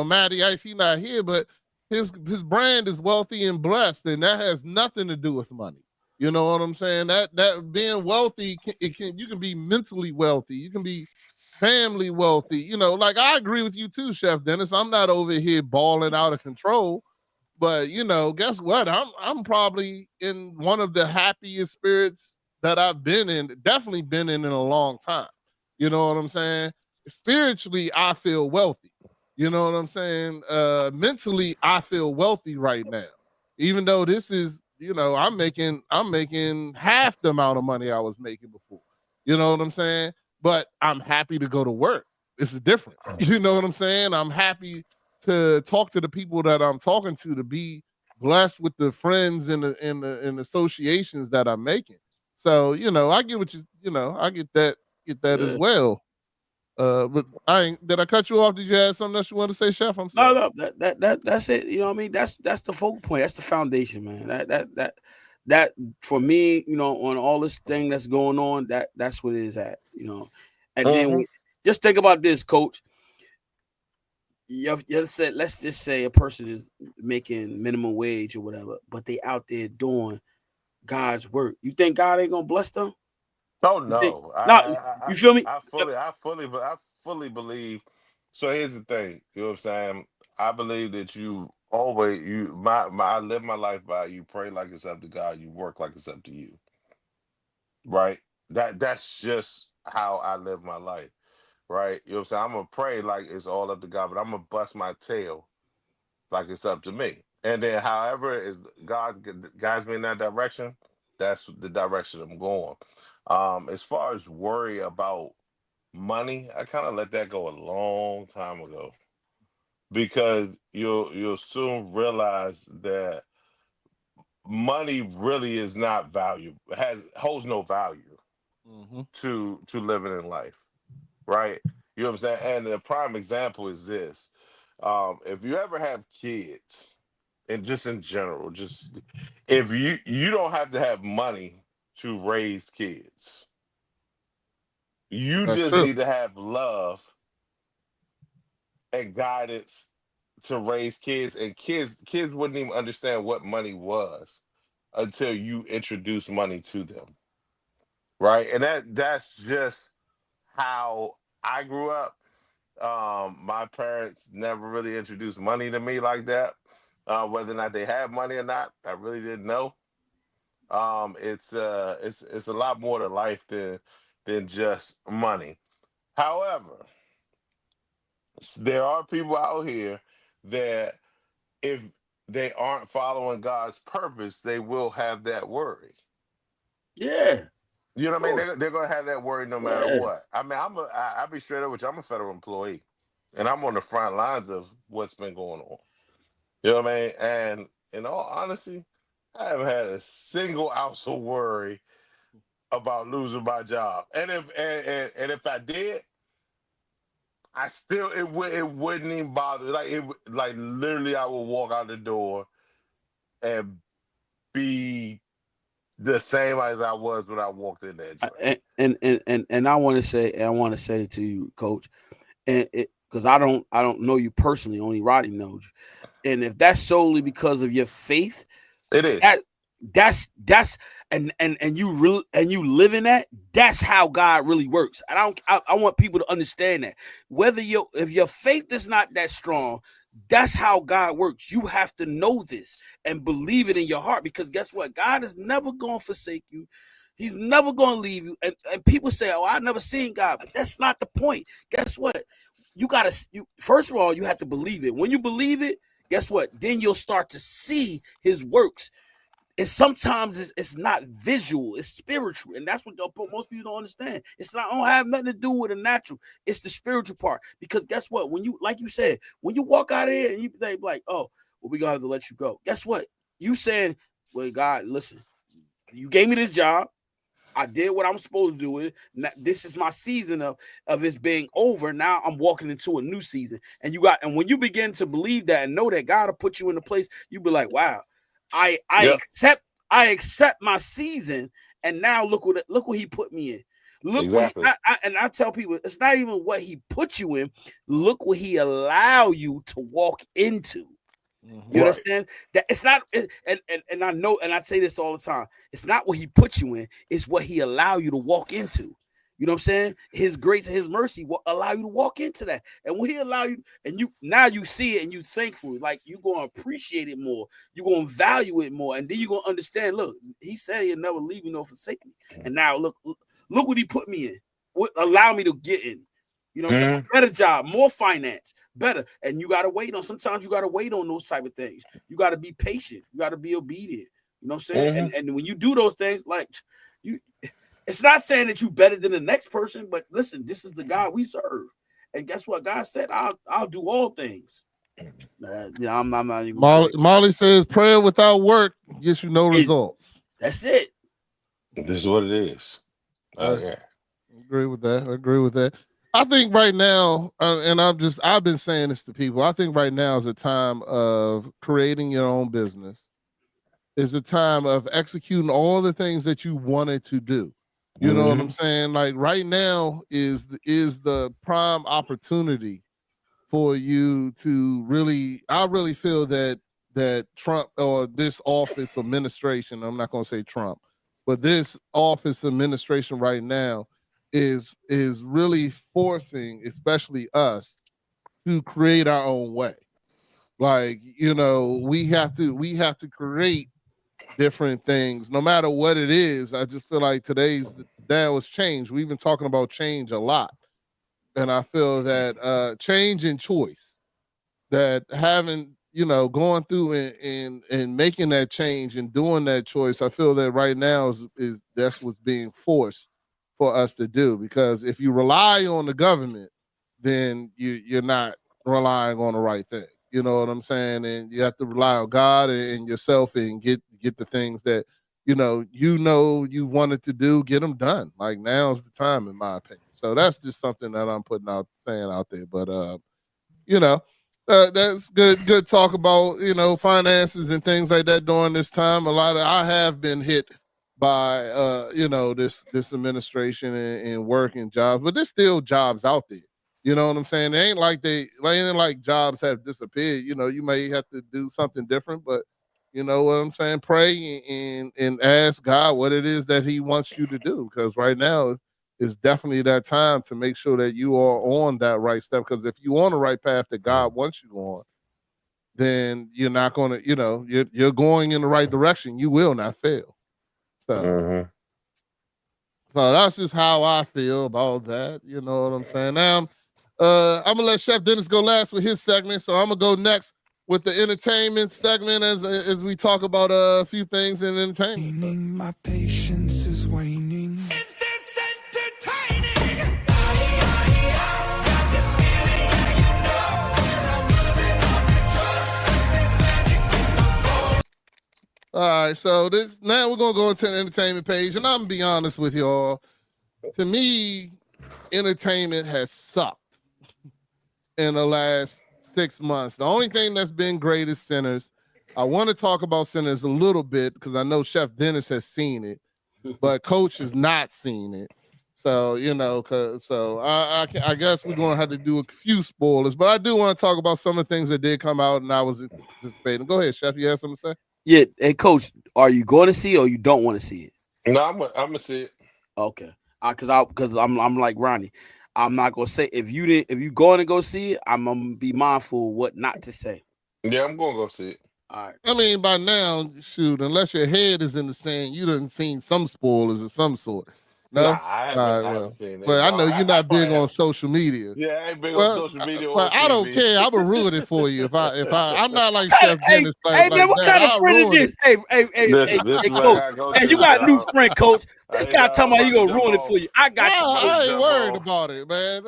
Matty Ice, he's not here, but his brand is wealthy and blessed, and that has nothing to do with money. You know what I'm saying? That being wealthy, you can be mentally wealthy. You can be family wealthy. Like I agree with you too, Chef Dennis. I'm not over here balling out of control, but guess what? I'm probably in one of the happiest spirits that I've been in. Definitely been in a long time. You know what I'm saying? Spiritually, I feel wealthy. You know what I'm saying? Mentally, I feel wealthy right now, even though this is. I'm making half the amount of money I was making before. You know what I'm saying? But I'm happy to go to work. It's a difference. You know what I'm saying? I'm happy to talk to the people that I'm talking to be blessed with the friends and the associations that I'm making. So, I get what I get that as well. But did I cut you off? Did you have something else you want to say, Chef? I'm sorry. No, that's it. You know what I mean? That's the focal point. That's the foundation, man. That for me, on all this thing that's going on, that's what it is at, And then just think about this, Coach. You said, let's just say a person is making minimum wage or whatever, but they out there doing God's work. You think God ain't gonna bless them? Oh no! You feel me? I fully believe. So here's the thing. You know what I'm saying? I believe that I live my life by you pray like it's up to God, you work like it's up to you. Right? That's just how I live my life. Right? You know what I'm saying? I'm gonna pray like it's all up to God, but I'm gonna bust my tail like it's up to me. And then however is God guides me in that direction, that's the direction I'm going. As far as worry about money, I kind of let that go a long time ago, because you'll soon realize that money really is not value, holds no value to living in life, right? You know what I'm saying? And the prime example is this: if you ever have kids, and just in general, just if you don't have to have money to raise kids, you That's just true. need to have love and guidance to raise kids, and kids wouldn't even understand what money was until you introduce money to them, right? And that's just how I grew up. My parents never really introduced money to me like that. Whether or not they had money or not, I really didn't know. It's a lot more to life than just money. However, there are people out here that, if they aren't following God's purpose, they will have that worry. Yeah. You know what I mean? Sure. They're gonna have that worry no matter Yeah. what. I mean, I'll be straight up with you. I'm a federal employee, and I'm on the front lines of what's been going on. You know what I mean? And in all honesty, I haven't had a single ounce of worry about losing my job. And if I did, I still it wouldn't even bother. Like literally, I would walk out the door and be the same as I was when I walked in that joint. And I want to say to you, Coach, and because I don't know you personally, only Roddy knows you. And if that's solely because of your faith, It is. that's and you live in that, that's how God really works. And I want people to understand that. If your faith is not that strong, that's how God works. You have to know this and believe it in your heart, because guess what? God is never going to forsake you. He's never going to leave you. And people say, "Oh, I've never seen God," but that's not the point. Guess what? First of all, you have to believe it. When you believe it, guess what? Then you'll start to see his works. And sometimes it's not visual, it's spiritual. And that's what most people don't understand. It's not, don't have nothing to do with the natural. It's the spiritual part. Because guess what? When you, like you said, when you walk out of here and they like, "Oh, well, we're going to have to let you go." Guess what? You saying, "Well, God, listen, you gave me this job. I did what I'm supposed to do with it. Now, this is my season of it being over. Now I'm walking into a new season." And when you begin to believe that and know that God will put you in a place, you be like, "Wow, I Yep. accept my season, and now look what he put me in." Look Exactly. and I tell people, it's not even what he put you in. Look what he allow you to walk into. You Right. understand that it's not, and I know, and I say this all the time. It's not what he put you in; it's what he allow you to walk into. You know what I'm saying? His grace and his mercy will allow you to walk into that, and when he allow you, and you see it, and you thankful, like you gonna appreciate it more, you gonna value it more, and then you gonna understand. Look, he said he'll never leave me nor forsake me, and now look what he put me in, what allow me to get in. You know what I'm saying? Mm-hmm. Better job, more finance, better. And you got to wait on, sometimes you got to wait on those type of things. You got to be patient. You got to be obedient. You know what I'm saying? Mm-hmm. And when you do those things, like you, it's not saying that you better than the next person, but listen, this is the God we serve. And guess what? God said, I'll do all things. I'm not even Molly says prayer without work gets you no results. That's it. This is what it is. Yeah. I agree with that. I agree with that. I think right now, and I've been saying this to people. I think right now is a time of creating your own business. Is a time of executing all the things that you wanted to do. You know what I'm saying? Like right now is the prime opportunity for you to really. I really feel that Trump, or this office administration, I'm not going to say Trump, but this office administration right now is really forcing, especially us, to create our own way. Like, we have to create different things, no matter what it is. I just feel like today's now is change. We've been talking about change a lot, and I feel that change and choice, that having, going through and making that change and doing that choice, I feel that right now is that's what's being forced for us to do, because if you rely on the government, then you're not relying on the right thing. You know what I'm saying? And you have to rely on God and yourself and get the things that you wanted to do, get them done. Like, now's the time, in my opinion. So that's just something that I'm saying out there. But that's good talk about finances and things like that during this time. I have been hit by this administration and work and jobs, but there's still jobs out there. You know what I'm saying? It ain't like jobs have disappeared. You may have to do something different, but you know what I'm saying? Pray and ask God what it is that He wants you to do, because right now it's definitely that time to make sure that you are on that right step. Because if you're on the right path that God wants you on, then you're not going to, you're going in the right direction. You will not fail. So that's just how I feel about that. You know what I'm saying? Now, I'm gonna let Chef Dennis go last with his segment, so I'm gonna go next with the entertainment segment as we talk about a few things in entertainment. So. My patience is waning. Is this entertaining? All right, so now we're gonna go into the entertainment page, and I'm gonna be honest with y'all. To me, entertainment has sucked in the last 6 months. The only thing that's been great is Sinners. I want to talk about Sinners a little bit because I know Chef Dennis has seen it, but Coach has not seen it. So I guess we're gonna have to do a few spoilers, but I do want to talk about some of the things that did come out and I was anticipating. Go ahead, Chef. You have something to say? Yeah. Hey, Coach, are you going to see it or you don't want to see it? No, I'm gonna see it. Okay. Because I'm like Ronnie. I'm not gonna say if you going to go see it, I'm gonna be mindful of what not to say. Yeah, I'm gonna go see it. All right. I mean, by now, shoot, unless your head is in the sand, you done seen some spoilers of some sort. No, Nah, I haven't seen it. But I know you're not big on social media. Yeah, I ain't big on social media or But TV. I don't care. I'm gonna ruin it for you. I'm not like Chef Dennis. Hey man, what kind of friend is this? Hey, Coach. Hey, you got a new friend, Coach. This guy talking about you gonna ruin it for you. I got you, Coach. I ain't worried about it, man.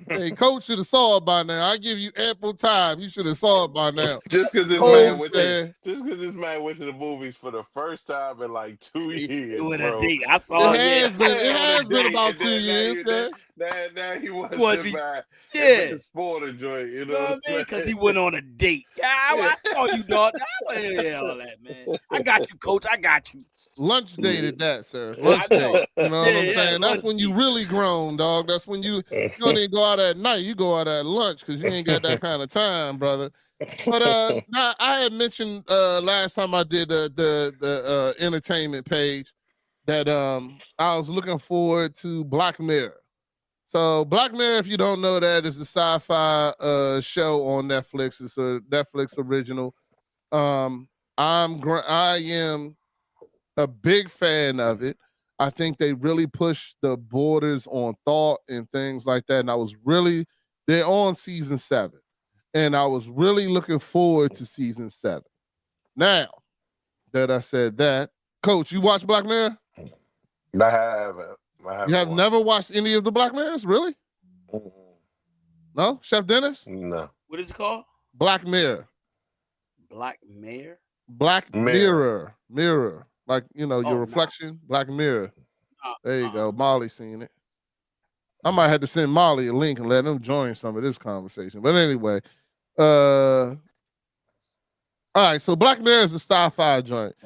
Hey, Coach should have saw it by now. I give you ample time. You should have saw it by now. Just because this man went to the movies for the first time in like 2 years, bro. I saw it. It has been about 2 years, man. Now he wants to buy spoil the joint, you know what I mean? Because he went on a date. I saw you, dog. All that, man. I got you, Coach. I got you. Lunch dated that, sir. Lunch date. You know what I'm saying? That's when you really grown, dog. That's when you don't even go out at night. You go out at lunch because you ain't got that kind of time, brother. But now I had mentioned last time I did the entertainment page that I was looking forward to Black Mirror. So Black Mirror, if you don't know that, is a sci-fi show on Netflix. It's a Netflix original. I am a big fan of it. I think they really push the borders on thought and things like that. And they're on season 7. And I was really looking forward to season 7. Now that I said that, Coach, you watch Black Mirror? I haven't. You have never watched any of the Black Mirrors, really? No, Chef Dennis? No. What is it called? Black Mirror. Black Mirror. Black Mirror. Like your reflection. Black Mirror. There you go. Molly seen it. I might have to send Molly a link and let them join some of this conversation. But anyway, all right. So Black Mirror is a sci-fi joint,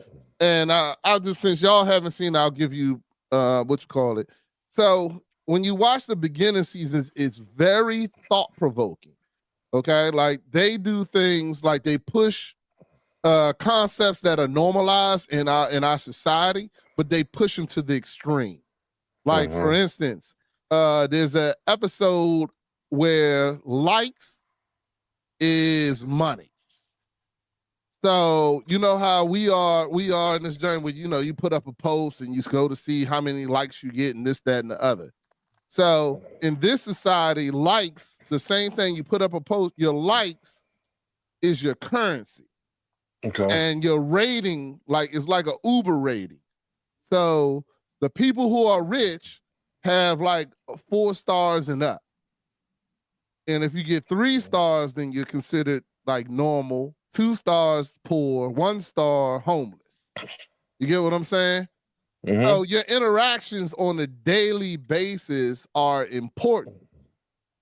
and I'll just, since y'all haven't seen it, I'll give you So when you watch the beginning seasons, it's very thought-provoking. Okay, like they do things like they push concepts that are normalized in our society, but they push them to the extreme. Like for instance, there's an episode where likes is money. So you know how we are in this journey where you put up a post and you go to see how many likes you get and this, that, and the other. So in this society, likes, the same thing, you put up a post, your likes is your currency. Okay. And your rating, like, is like an Uber rating. So the people who are rich have like 4 stars and up. And if you get 3 stars, then you're considered like normal. 2 stars, poor. 1 star, homeless. You get what I'm saying? Mm-hmm. So your interactions on a daily basis are important.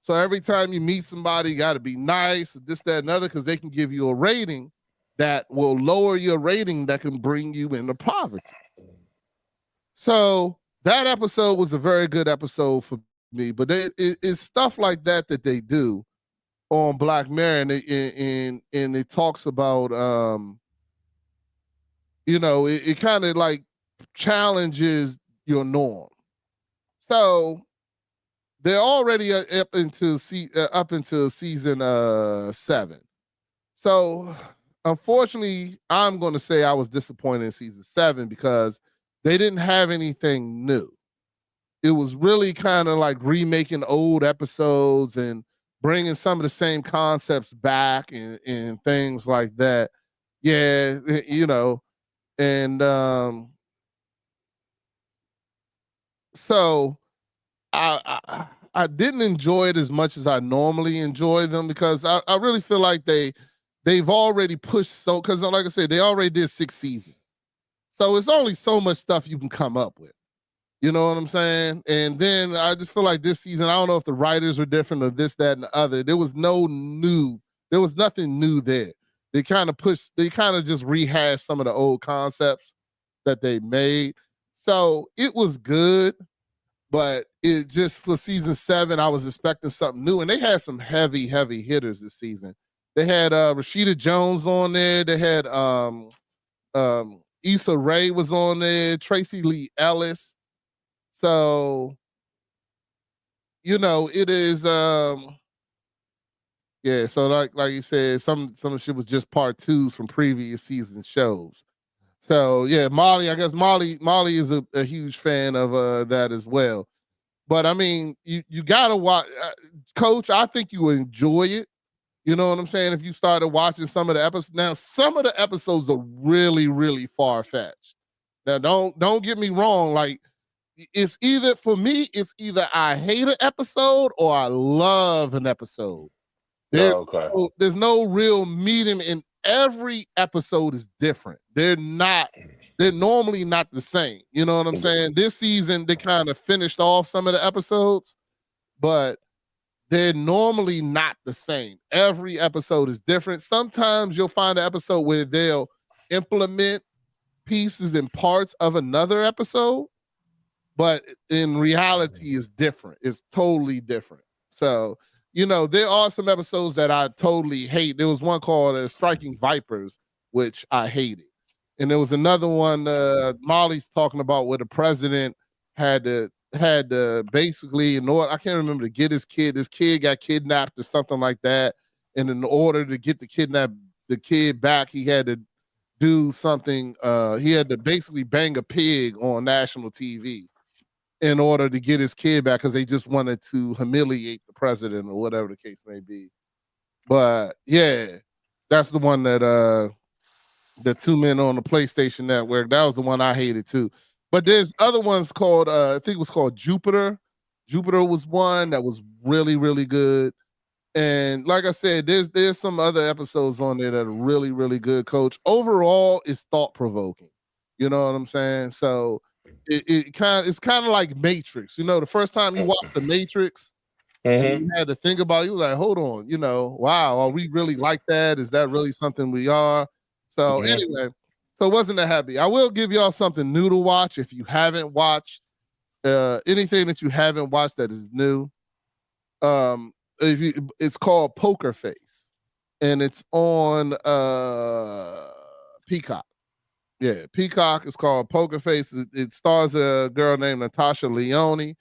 So every time you meet somebody, you got to be nice, this, that, and other, because they can give you a rating that will lower your rating that can bring you into poverty. So that episode was a very good episode for me, but it's stuff like that they do on Black Mirror, and it talks about it kind of like challenges your norm. So they're already up into season 7. So unfortunately, I'm going to say I was disappointed in season 7 because they didn't have anything new. It was really kind of like remaking old episodes and bringing some of the same concepts back and things like that. Yeah, and so I didn't enjoy it as much as I normally enjoy them because I really feel like they've already pushed because like I said, they already did 6 seasons. So it's only so much stuff you can come up with. You know what I'm saying? And then I just feel like this season, I don't know if the writers were different or this, that, and the other. There was nothing new there. They kind of just rehashed some of the old concepts that they made. So it was good, but it just for season 7, I was expecting something new. And they had some heavy, heavy hitters this season. They had Rashida Jones on there. They had Issa Rae was on there, Tracy Lee Ellis. So, it is yeah, so like you said, some of shit was just part 2s from previous season shows. So yeah, I guess Molly is a huge fan of that as well. But I mean, you gotta watch, Coach. I think you will enjoy it. You know what I'm saying? If you started watching some of the episodes, now some of the episodes are really, really far fetched. Now, don't get me wrong. Like, it's either I hate an episode or I love an episode. There's no real medium, and every episode is different. They're normally not the same. You know what I'm saying? This season, they kind of finished off some of the episodes, but they're normally not the same. Every episode is different. Sometimes you'll find an episode where they'll implement pieces and parts of another episode, but in reality is different. It's totally different. So, there are some episodes that I totally hate. There was one called Striking Vipers, which I hated. And there was another one Molly's talking about where the president had to basically, I can't remember, to get his kid. This kid got kidnapped or something like that. And in order to get the kid back, he had to do something. He had to basically bang a pig on national TV in order to get his kid back because they just wanted to humiliate the president or whatever the case may be. But yeah, that's the one that the 2 Men on the PlayStation Network. That was the one I hated too. But there's other ones called I think it was called Jupiter. Jupiter was one that was really, really good. And like I said, there's some other episodes on there that are really, really good, Coach. Overall, it's thought-provoking. You know what I'm saying? So it's kind of like Matrix. The first time you watched the Matrix, and you had to think about it, you was like, hold on, wow, are we really like that? Is that really something we are? So anyway, so wasn't that happy. I will give y'all something new to watch if you haven't watched anything that you haven't watched that is new. It's called Poker Face, and it's on Peacock. Yeah, Peacock is called Poker Face. It stars a girl named Natasha Lyonne.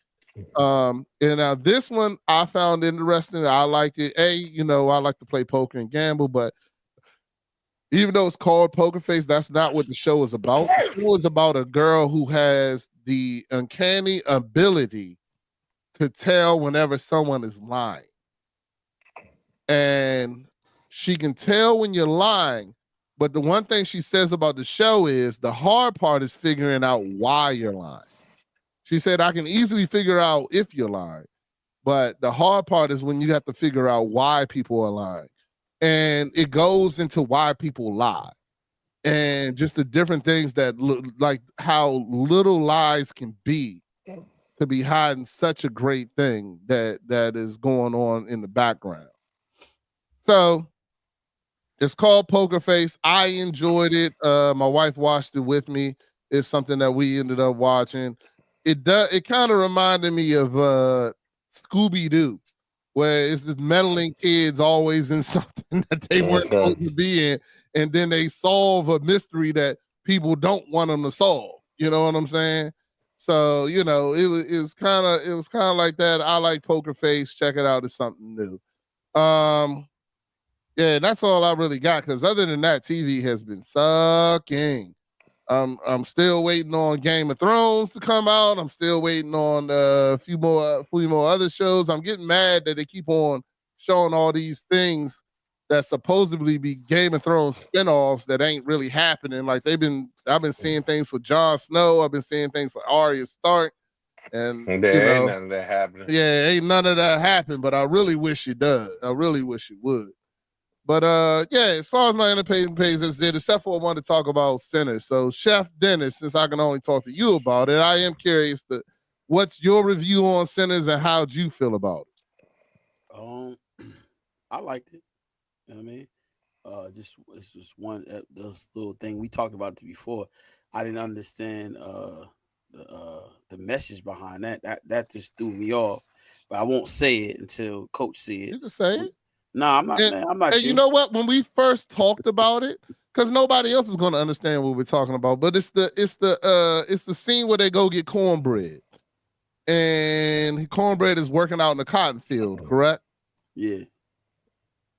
And now this one I found interesting. I liked it. I like to play poker and gamble, but even though it's called Poker Face, that's not what the show is about. The show is about a girl who has the uncanny ability to tell whenever someone is lying. And she can tell when you're lying. But the one thing she says about the show is the hard part is figuring out why you're lying. She said, I can easily figure out if you're lying. But the hard part is when you have to figure out why people are lying. And it goes into why people lie. And just the different things that like how little lies can be to be hiding such a great thing that is going on in the background. So it's called Poker Face. I enjoyed it. My wife watched it with me. It's something that we ended up watching. It kind of reminded me of Scooby Doo, where it's the meddling kids always in something that they weren't supposed to be in, and then they solve a mystery that people don't want them to solve. You know what I'm saying? So it was kind of like that. I like Poker Face. Check it out. It's something new. Yeah, that's all I really got. Because other than that, TV has been sucking. I'm still waiting on Game of Thrones to come out. I'm still waiting on a few more other shows. I'm getting mad that they keep on showing all these things that supposedly be Game of Thrones spinoffs that ain't really happening. Like I've been seeing things for Jon Snow. I've been seeing things for Arya Stark. And there ain't none of that happening. Yeah, ain't none of that happened, but I really wish it does. I really wish it would. But yeah, as far as my entertainment page is it, except for I want to talk about Sinners. So Chef Dennis, since I can only talk to you about it, I am curious what's your review on Sinners and how'd you feel about it? I liked it. You know what I mean? It's just one this little thing we talked about it before. I didn't understand the message behind that. That just threw me off. But I won't say it until Coach see it. You can say it. No, I'm not. I'm not. And you know what? When we first talked about it, because nobody else is going to understand what we're talking about, but it's the scene where they go get cornbread, and cornbread is working out in the cotton field, correct? Yeah.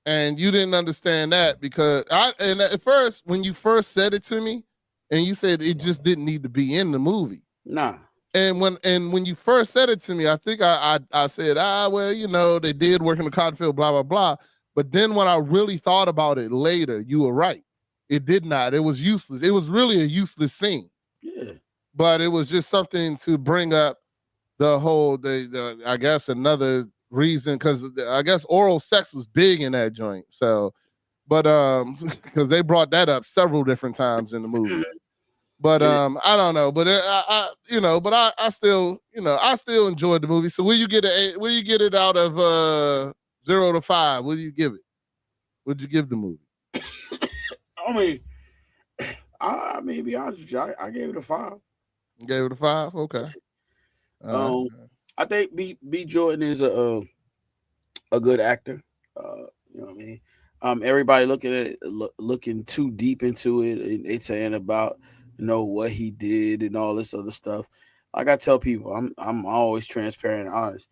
And you didn't understand that because at first when you first said it to me, and you said it just didn't need to be in the movie. Nah. And when you first said it to me, I think I said, well, they did work in the cotton field, blah, blah, blah. But then when I really thought about it later, you were right. It did not. It was useless. It was really a useless scene. Yeah. But it was just something to bring up the whole, I guess, another reason, because I guess oral sex was big in that joint. So, but because they brought that up several different times in the movie. But I don't know. But I still enjoyed the movie. So will you get it out of 0 to 5? What do you give it? What'd you give the movie? I mean, to be honest with you, I gave it a 5. You gave it a 5? Okay. I think B Jordan is a good actor. You know what I mean? Everybody looking at it, looking too deep into it, and they saying about what he did and all this other stuff. Like I tell people, I'm always transparent and honest.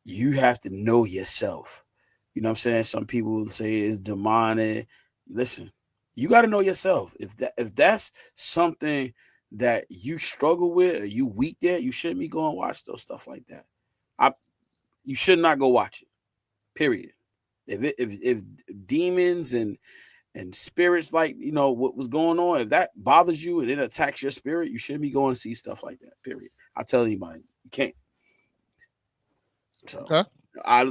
You have to know yourself. You know what I'm saying? Some people say it's demonic. Listen, you got to know yourself. If that's something that you struggle with or you weak at, you shouldn't be going to watch those stuff like that. You should not go watch it. Period. If demons and spirits, like what was going on, if that bothers you and it attacks your spirit, you shouldn't be going to see stuff like that. Period. I tell anybody, you can't. So,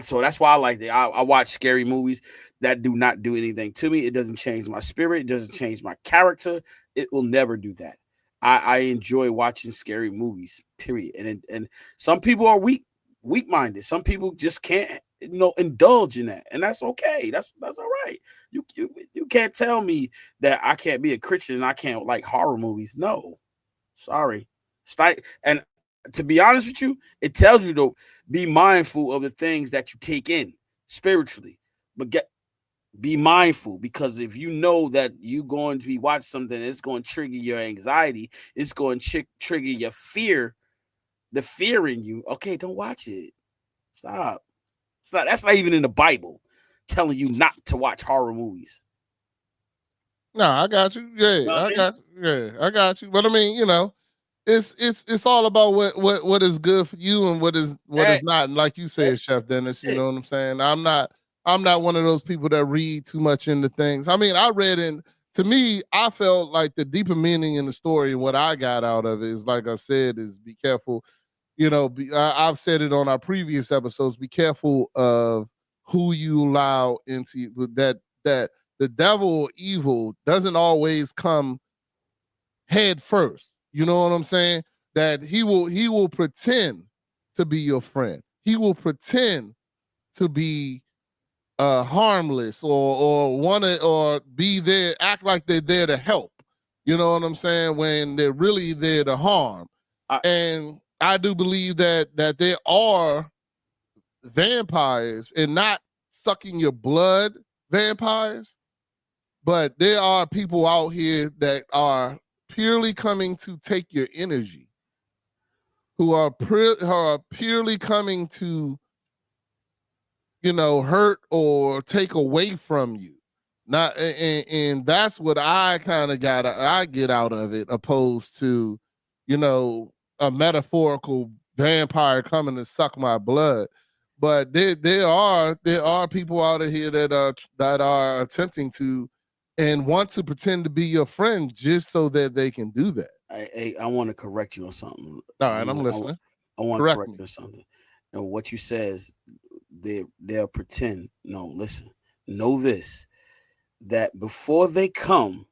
so that's why I like it. I watch scary movies that do not do anything to me. It doesn't change my spirit. It doesn't change my character. It will never do that. I enjoy watching scary movies. Period. And some people are weak-minded. Some people just can't indulge in that, and that's okay. That's all right. You can't tell me that I can't be a Christian and I can't like horror movies. No, sorry. And to be honest with you, it tells you to be mindful of the things that you take in spiritually, but be mindful, because if you know that you're going to be watching something, it's going to trigger your anxiety. It's going to trigger your fear, the fear in you. Okay, don't watch it. Stop. That's not even in the Bible telling you not to watch horror movies. No, I got you. Yeah, I got you. But I mean, it's all about what is good for you and what is not. And like you said, Chef Dennis, you know what I'm saying? I'm not one of those people that read too much into things. I mean, I read to me, I felt like the deeper meaning in the story, what I got out of it is, like I said, is be careful. I've said it on our previous episodes. Be careful of who you allow into that the devil or evil doesn't always come head first. You know what I'm saying? That he will pretend to be your friend. He will pretend to be harmless or want to or be there, act like they're there to help. You know what I'm saying? When they're really there to harm. And I do believe that there are vampires, and not sucking your blood vampires, but there are people out here that are purely coming to take your energy, who are purely coming to hurt or take away from you. Not and that's what I kind of get out of it, opposed to, a metaphorical vampire coming to suck my blood. But there are people out of here that are attempting to and want to pretend to be your friend just so that they can do that. I want to correct you on something. All right, I'm listening. I want to correct you on something. And what you says, they'll pretend. No, listen. Know this, that before they come,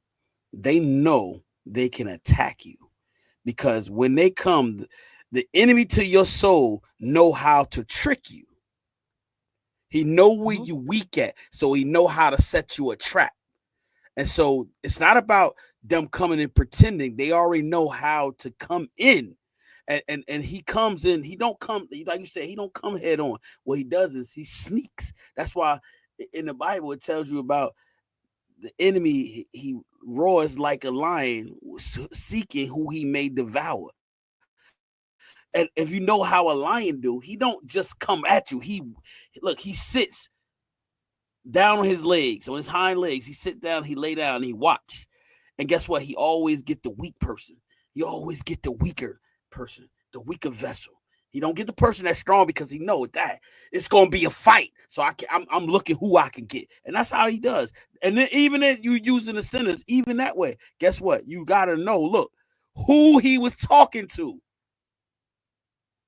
they know they can attack you. Because when they come, the enemy to your soul know how to trick you. He know where you weak at, so he know how to set you a trap. And so it's not about them coming and pretending. They already know how to come in. And he comes in. He don't come, like you said, he don't come head on. What he does is he sneaks. That's why in the Bible it tells you about the enemy. He roars like a lion, seeking who he may devour. And if you know how a lion do, he don't just come at you. He sits down on his legs, on his hind legs. He sit down, he lay down, and he watch. And guess what? He always get the weak person. He always get the weaker person, the weaker vessel. He don't get the person that's strong, because he know that it's gonna be a fight. So I'm looking who I can get, and that's how he does. And then even if you using the sinners, even that way, guess what? You gotta know. Look, who he was talking to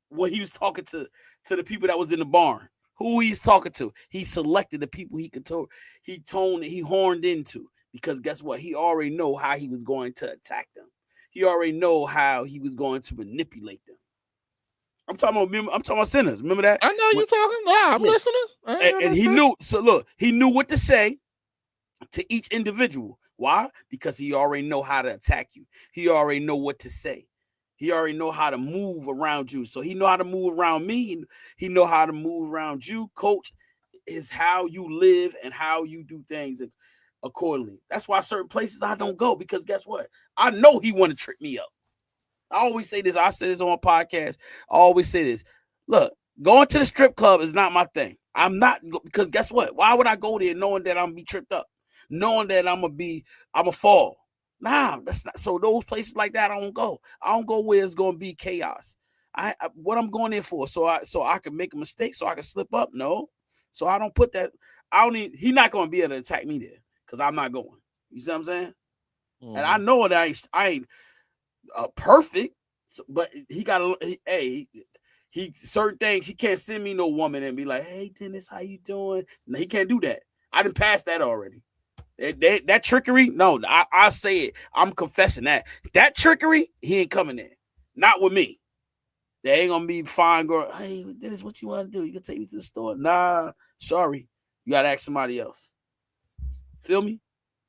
when he was talking to the people that was in the barn. Who he's talking to. He selected the people he could he horned into, because guess what? He already know how he was going to attack them. He already know how he was going to manipulate them. I'm talking about sinners. Remember that? I know you're talking. Nah, I'm listening. And he knew. So look, he knew what to say to each individual. Why? Because he already know how to attack you. He already know what to say. He already know how to move around you. So he know how to move around me. He know how to move around you. Coach is how you live and how you do things accordingly. That's why certain places I don't go, because guess what? I know he want to trick me up. I always say this. I say this on a podcast. I always say this. Look, going to the strip club is not my thing. I'm not, because guess what? Why would I go there knowing that I'm gonna be tripped up, knowing that I'm gonna fall? Nah, that's not. So those places like that, I don't go. I don't go where it's gonna be chaos. What I'm going there for? So I can make a mistake, so I can slip up. No, so I don't put that. I don't need. He's not gonna be able to attack me there, because I'm not going. You see what I'm saying? And I know that I ain't perfect, but he got he certain things. He can't send me no woman and be like, "Hey, Dennis, how you doing?" No, he can't do that. I didn't pass that already. That trickery, no, I say it. I'm confessing that trickery, he ain't coming in. Not with me. They ain't gonna be fine, girl. Hey, Dennis, what you want to do? You can take me to the store? Nah, sorry. You gotta ask somebody else. Feel me?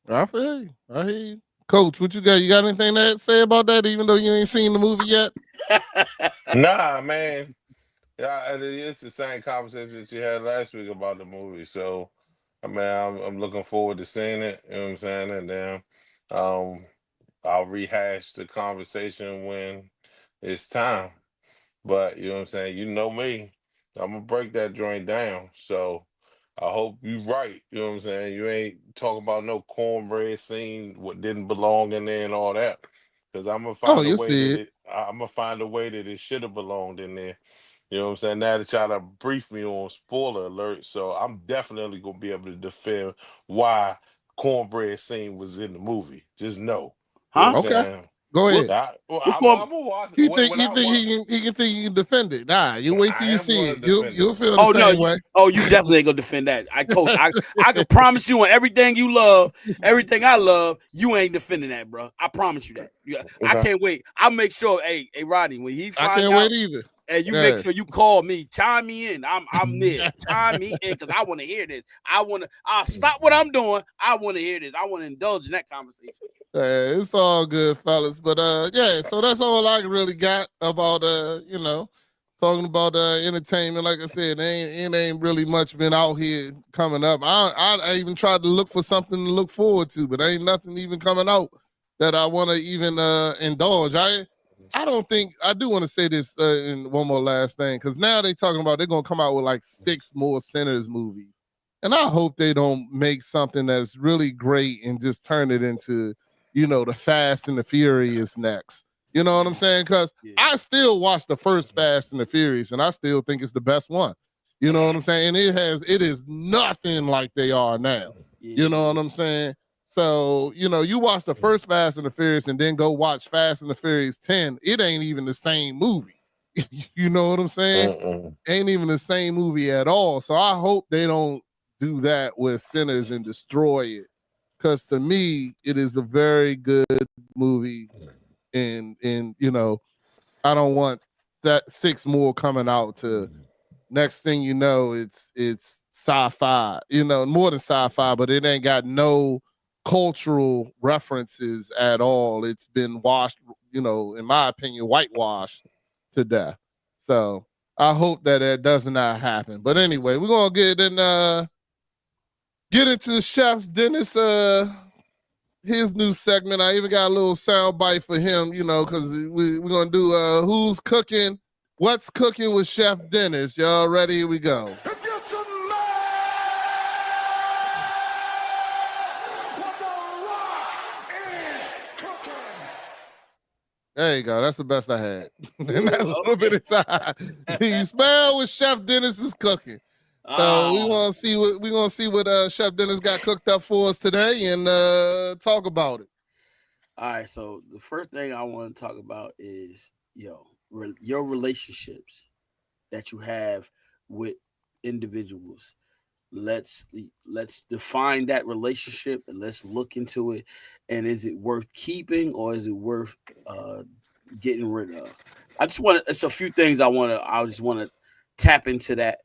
I feel you. I hear you. Coach, what you got? You got anything to say about that, even though you ain't seen the movie yet? Nah, man. Yeah, it's the same conversation that you had last week about the movie. So, I mean, I'm looking forward to seeing it. You know what I'm saying? And then I'll rehash the conversation when it's time. But you know what I'm saying? You know me. I'm gonna break that joint down. So I hope you right. You know what I'm saying? You ain't talking about no cornbread scene, what didn't belong in there and all that. Because I'm gonna find a you way see that it. I'm gonna find a way that it should have belonged in there. You know what I'm saying? Now that y'all to brief me on spoiler alert, so I'm definitely gonna be able to defend why cornbread scene was in the movie. Just know. You know Huh? what I'm Okay. saying? Go ahead. I'm gonna watch. You When, think when he I think watch, he can defend it? Nah, you wait till I you am see going it. to defend it. You'll feel the same way. You definitely ain't gonna defend that. I can promise you on everything you love, everything I love, you ain't defending that, bro. I promise you that. I Okay. can't wait. I'll make sure. Hey, Rodney, when he I find can't out, wait either. and you make sure you call me, chime me in. I'm there. Chime me in because I want to hear this. I'll stop what I'm doing. I want to hear this. I want to indulge in that conversation. It's all good, fellas. But yeah, so that's all I really got about talking about entertainment. Like I said, it ain't really much been out here coming up. I even tried to look for something to look forward to, but ain't nothing even coming out that I want to even indulge. I don't think I do want to say this in one more last thing, because now they talking about they're gonna come out with like 6 more Sinners movies. And I hope they don't make something that's really great and just turn it into, the Fast and the Furious next. You know what I'm saying? Because I still watch the first Fast and the Furious, and I still think it's the best one. You know what I'm saying? And it is nothing like they are now. You know what I'm saying? So, you watch the first Fast and the Furious and then go watch Fast and the Furious 10. It ain't even the same movie. You know what I'm saying? Ain't even the same movie at all. So I hope they don't do that with Sinners and destroy it. Because to me, it is a very good movie. And I don't want that 6 more coming out to next thing you know, it's sci-fi, more than sci-fi, but it ain't got no cultural references at all. It's been washed, in my opinion, whitewashed to death. So I hope that does not happen. But anyway, we're gonna get into Chef's Dennis his new segment. I even got a little sound bite for him, because we're gonna do who's cooking, what's cooking with Chef Dennis. Y'all ready? Here we go. There you go. That's the best I had. And that little bit inside. You smell what Chef Dennis is cooking. So we're gonna see what Chef Dennis got cooked up for us today and talk about it. All right. So the first thing I want to talk about is your relationships that you have with individuals. Let's define that relationship and let's look into it. And is it worth keeping or is it worth getting rid of? It's a few things I just want to tap into that.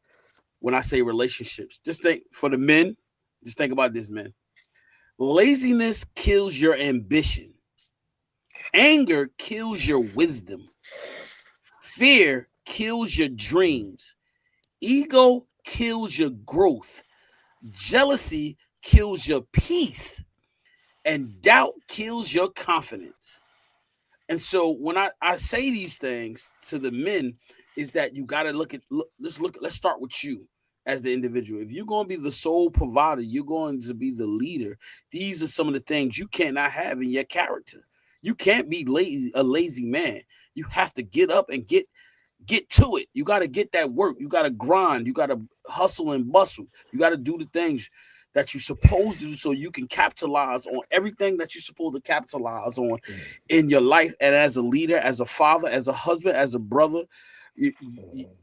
When I say relationships, just think for the men, just think about this, men. Laziness kills your ambition. Anger kills your wisdom. Fear kills your dreams. Ego kills your growth. Jealousy kills your peace. And doubt kills your confidence. And so when I say these things to the men, is that you got to let's start with you as the individual. If you're going to be the sole provider, you're going to be the leader. These are some of the things you cannot have in your character. You can't be a lazy man. You have to get up and get to it. You got to get that work. You got to grind. You got to hustle and bustle. You got to do the things that you're supposed to do so you can capitalize on everything that you're supposed to capitalize on in your life. And as a leader, as a father, as a husband, as a brother,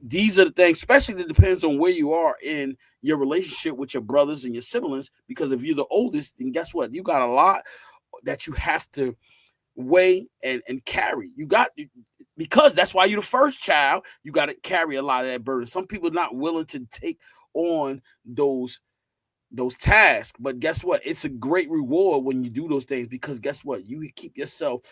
these are the things, especially it depends on where you are in your relationship with your brothers and your siblings. Because if you're the oldest, then guess what? You got a lot that you have to weigh and carry. Because that's why you're the first child, you got to carry a lot of that burden. Some people are not willing to take on those tasks, but guess what? It's a great reward when you do those things, because guess what? You keep yourself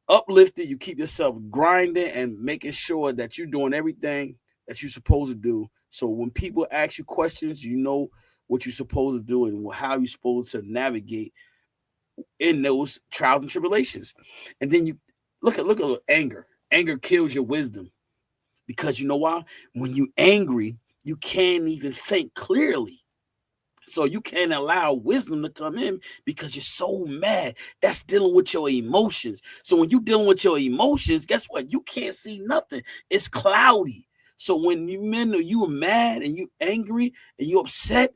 uplifted, you keep yourself grinding and making sure that you're doing everything that you're supposed to do. So when people ask you questions, you know what you're supposed to do and how you're supposed to navigate in those trials and tribulations. And then you look at anger. Anger kills your wisdom, because you know why? When you're angry, you can't even think clearly. So you can't allow wisdom to come in because you're so mad. That's dealing with your emotions. So when you're dealing with your emotions, guess what? You can't see nothing. It's cloudy. So when you are mad and you angry and you upset,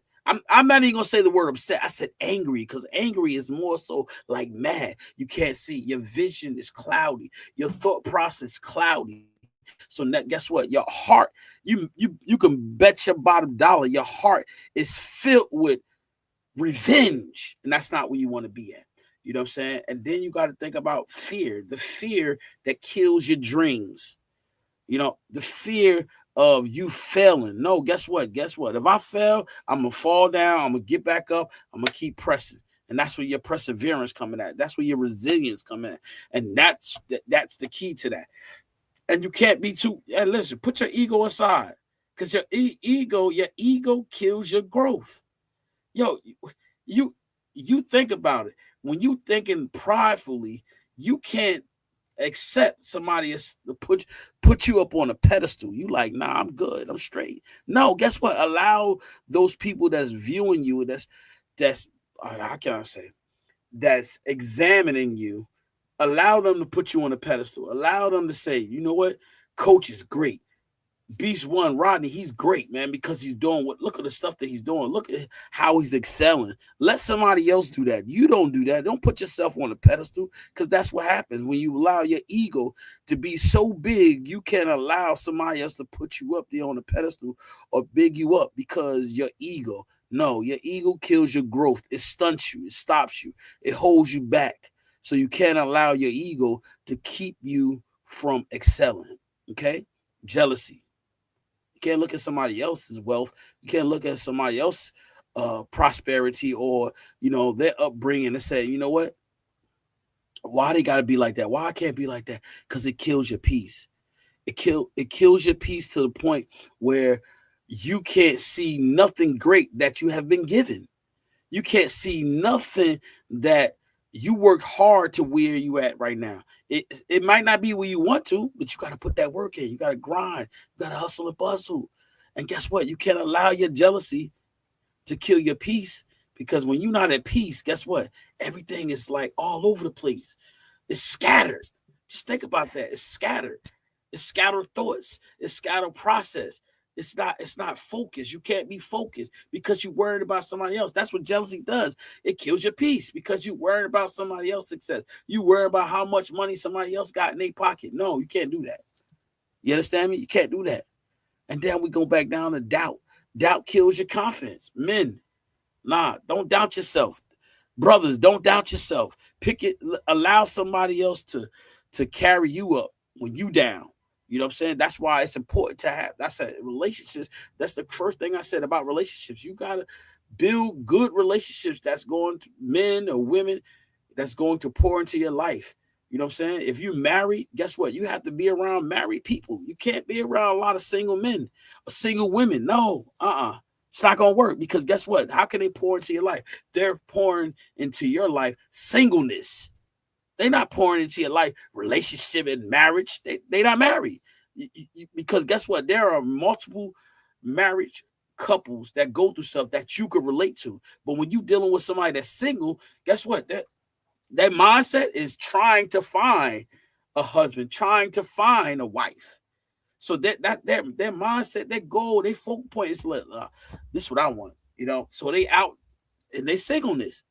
I'm not even gonna say the word upset. I said angry because angry is more so like mad. You can't see. Your vision is cloudy. Your thought process cloudy. So guess what? Your heart, you can bet your bottom dollar. Your heart is filled with revenge, and that's not where you want to be at. You know what I'm saying? And then you got to think about fear, the fear that kills your dreams. The fear of you failing. No, guess what? Guess what? If I fail, I'm gonna fall down. I'm gonna get back up. I'm gonna keep pressing. And that's where your perseverance coming at. That's where your resilience coming at. And that's the key to that. And you can't be too. And listen, put your ego aside, because your ego kills your growth. Yo, you you think about it. When you thinking pridefully, you can't accept somebody is to put you up on a pedestal. You like, nah, I'm good, I'm straight. No, guess what? Allow those people that's viewing you, that's how can I say, that's examining you, allow them to put you on a pedestal. Allow them to say, you know what, coach is great. Beast One, Rodney, he's great, man, because he's doing look at the stuff that he's doing. Look at how he's excelling. Let somebody else do that. You don't do that. Don't put yourself on a pedestal, because that's what happens when you allow your ego to be so big. You can't allow somebody else to put you up there on a pedestal or big you up because your ego. No, your ego kills your growth. It stunts you. It stops you. It holds you back. So you can't allow your ego to keep you from excelling. Okay? Jealousy. You can't look at somebody else's wealth. You can't look at somebody else's prosperity or their upbringing and say, you know what? Why they gotta be like that? Why I can't be like that? Because it kills your peace. It kills your peace to the point where you can't see nothing great that you have been given. You can't see nothing that you worked hard to where you at right now. It might not be where you want to, but you got to put that work in. You got to grind. You got to hustle and bustle. And guess what? You can't allow your jealousy to kill your peace, because when you're not at peace, guess what? Everything is like all over the place. It's scattered. Just think about that. It's scattered. It's scattered thoughts. It's scattered process. It's not focused. You can't be focused because you're worried about somebody else. That's what jealousy does. It kills your peace because you're worried about somebody else's success. You worry about how much money somebody else got in their pocket. No, you can't do that. You understand me? You can't do that. And then we go back down to doubt. Doubt kills your confidence. Men, don't doubt yourself. Brothers, don't doubt yourself. Pick it. Allow somebody else to carry you up when you down. You know what I'm saying? That's why it's important to have. That's a relationships. That's the first thing I said about relationships. You gotta build good relationships that's going to men or women that's going to pour into your life. You know what I'm saying? If you married, guess what? You have to be around married people. You can't be around a lot of single men or single women. No, it's not gonna work, because guess what? How can they pour into your life? They're pouring into your life singleness. They're not pouring into your life relationship and marriage. They not married. Because guess what? There are multiple marriage couples that go through stuff that you could relate to. But when you're dealing with somebody that's single, guess what? That mindset is trying to find a husband, trying to find a wife. So that their mindset, their goal, their focal point is like, this is what I want. So they out in their singleness.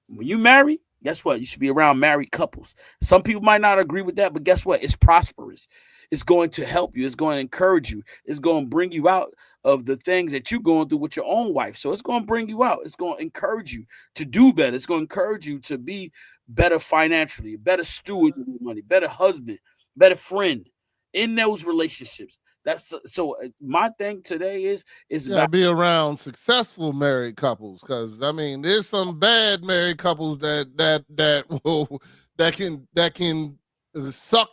When you marry, guess what? You should be around married couples. Some people might not agree with that, but guess what? It's prosperous. It's going to help you. It's going to encourage you. It's going to bring you out of the things that you're going through with your own wife. So it's going to bring you out. It's going to encourage you to do better. It's going to encourage you to be better financially, better steward of your money, better husband, better friend in those relationships. That's so my thing today is about be around successful married couples, because I mean there's some bad married couples that will that can suck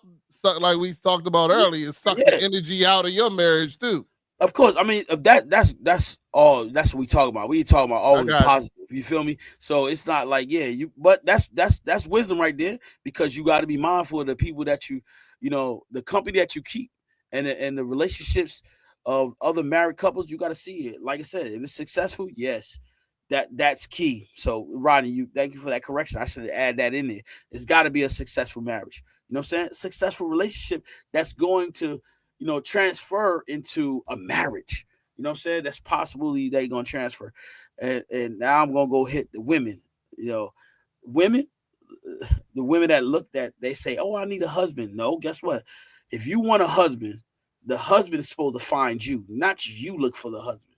like we talked about earlier, suck the energy out of your marriage too. Of course, I mean that's all. That's what we talk about. We talk about always positive. You feel me? So it's not like but that's wisdom right there, because you got to be mindful of the people that the company that you keep, and the relationships of other married couples. You got to see it. Like I said, if it's successful, yes, that's key. So Rodney, thank you for that correction. I should add that in there. It's got to be a successful marriage. You know what I'm saying? Successful relationship that's going to transfer into a marriage. You know what I'm saying? That's possibly they gonna transfer. And now I'm gonna go hit the women. You know, women, the women that look that they say, "Oh, I need a husband." No, guess what? If you want a husband, the husband is supposed to find you, not you look for the husband.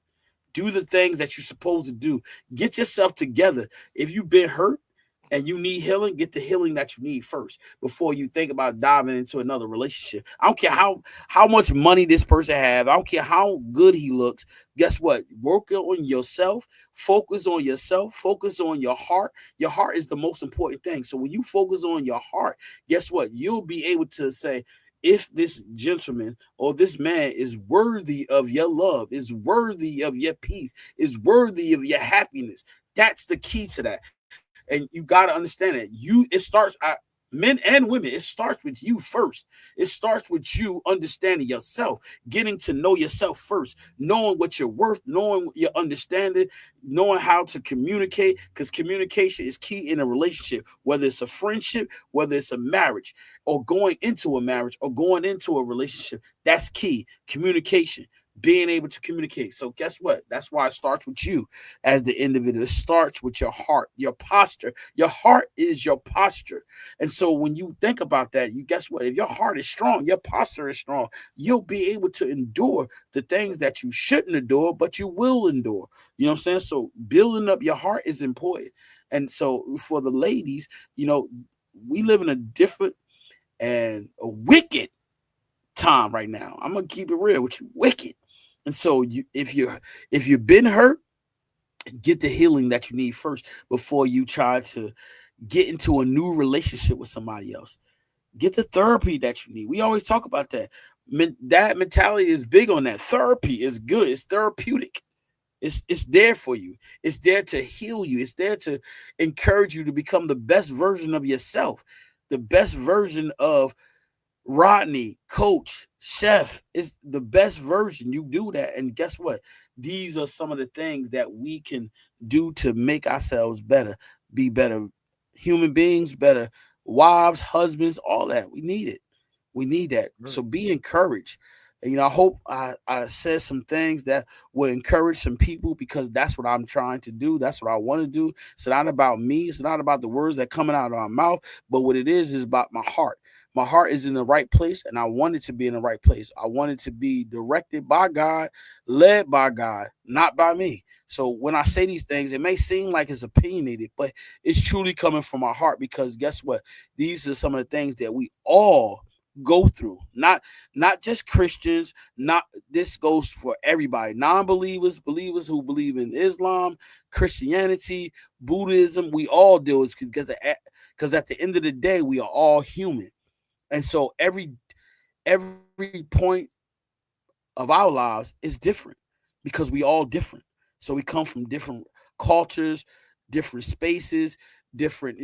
Do the things that you're supposed to do. Get yourself together. If you've been hurt and you need healing, get the healing that you need first before you think about diving into another relationship. I don't care how much money this person have. I don't care how good he looks. Guess what? Work on yourself. Focus on yourself. Focus on your heart. Your heart is the most important thing. So when you focus on your heart, guess what? You'll be able to say, if this gentleman or this man is worthy of your love, is worthy of your peace, is worthy of your happiness. That's the key to that. And you got to understand it. It starts, men and women, it starts with you first. It starts with you understanding yourself, getting to know yourself first, knowing what you're worth, knowing your understanding, knowing how to communicate, because communication is key in a relationship, whether it's a friendship, whether it's a marriage, or going into a marriage, or going into a relationship. That's key. Communication, being able to communicate. So guess what? That's why it starts with you as the individual. It starts with your heart, your posture. Your heart is your posture. And so when you think about that, you guess what? If your heart is strong, your posture is strong, you'll be able to endure the things that you shouldn't endure, but you will endure. You know what I'm saying? So building up your heart is important. And so for the ladies, we live in a different and a wicked time right now. I'm gonna keep it real with you, wicked. And so if you've been hurt, get the healing that you need first before you try to get into a new relationship with somebody else. Get the therapy that you need. We always talk about that. That mentality is big on that. Therapy is good. It's therapeutic. It's there for you. It's there to heal you. It's there to encourage you to become the best version of yourself, the best version of Rodney, coach, chef is the best version. You do that. And guess what? These are some of the things that we can do to make ourselves better, be better human beings, better wives, husbands, all that. We need it. We need that. Right. So be encouraged. I hope I said some things that will encourage some people, because that's what I'm trying to do. That's what I want to do. It's not about me. It's not about the words that coming out of our mouth, but what it is about my heart. My heart is in the right place, and I want it to be in the right place. I want it to be directed by God, led by God, not by me. So when I say these things, it may seem like it's opinionated, but it's truly coming from my heart, because guess what? These are some of the things that we all go through. Not just Christians, not this goes for everybody. Non-believers, believers who believe in Islam, Christianity, Buddhism, we all deal with it, because at the end of the day, we are all human. And so every point of our lives is different, because we all different. So we come from different cultures, different spaces, different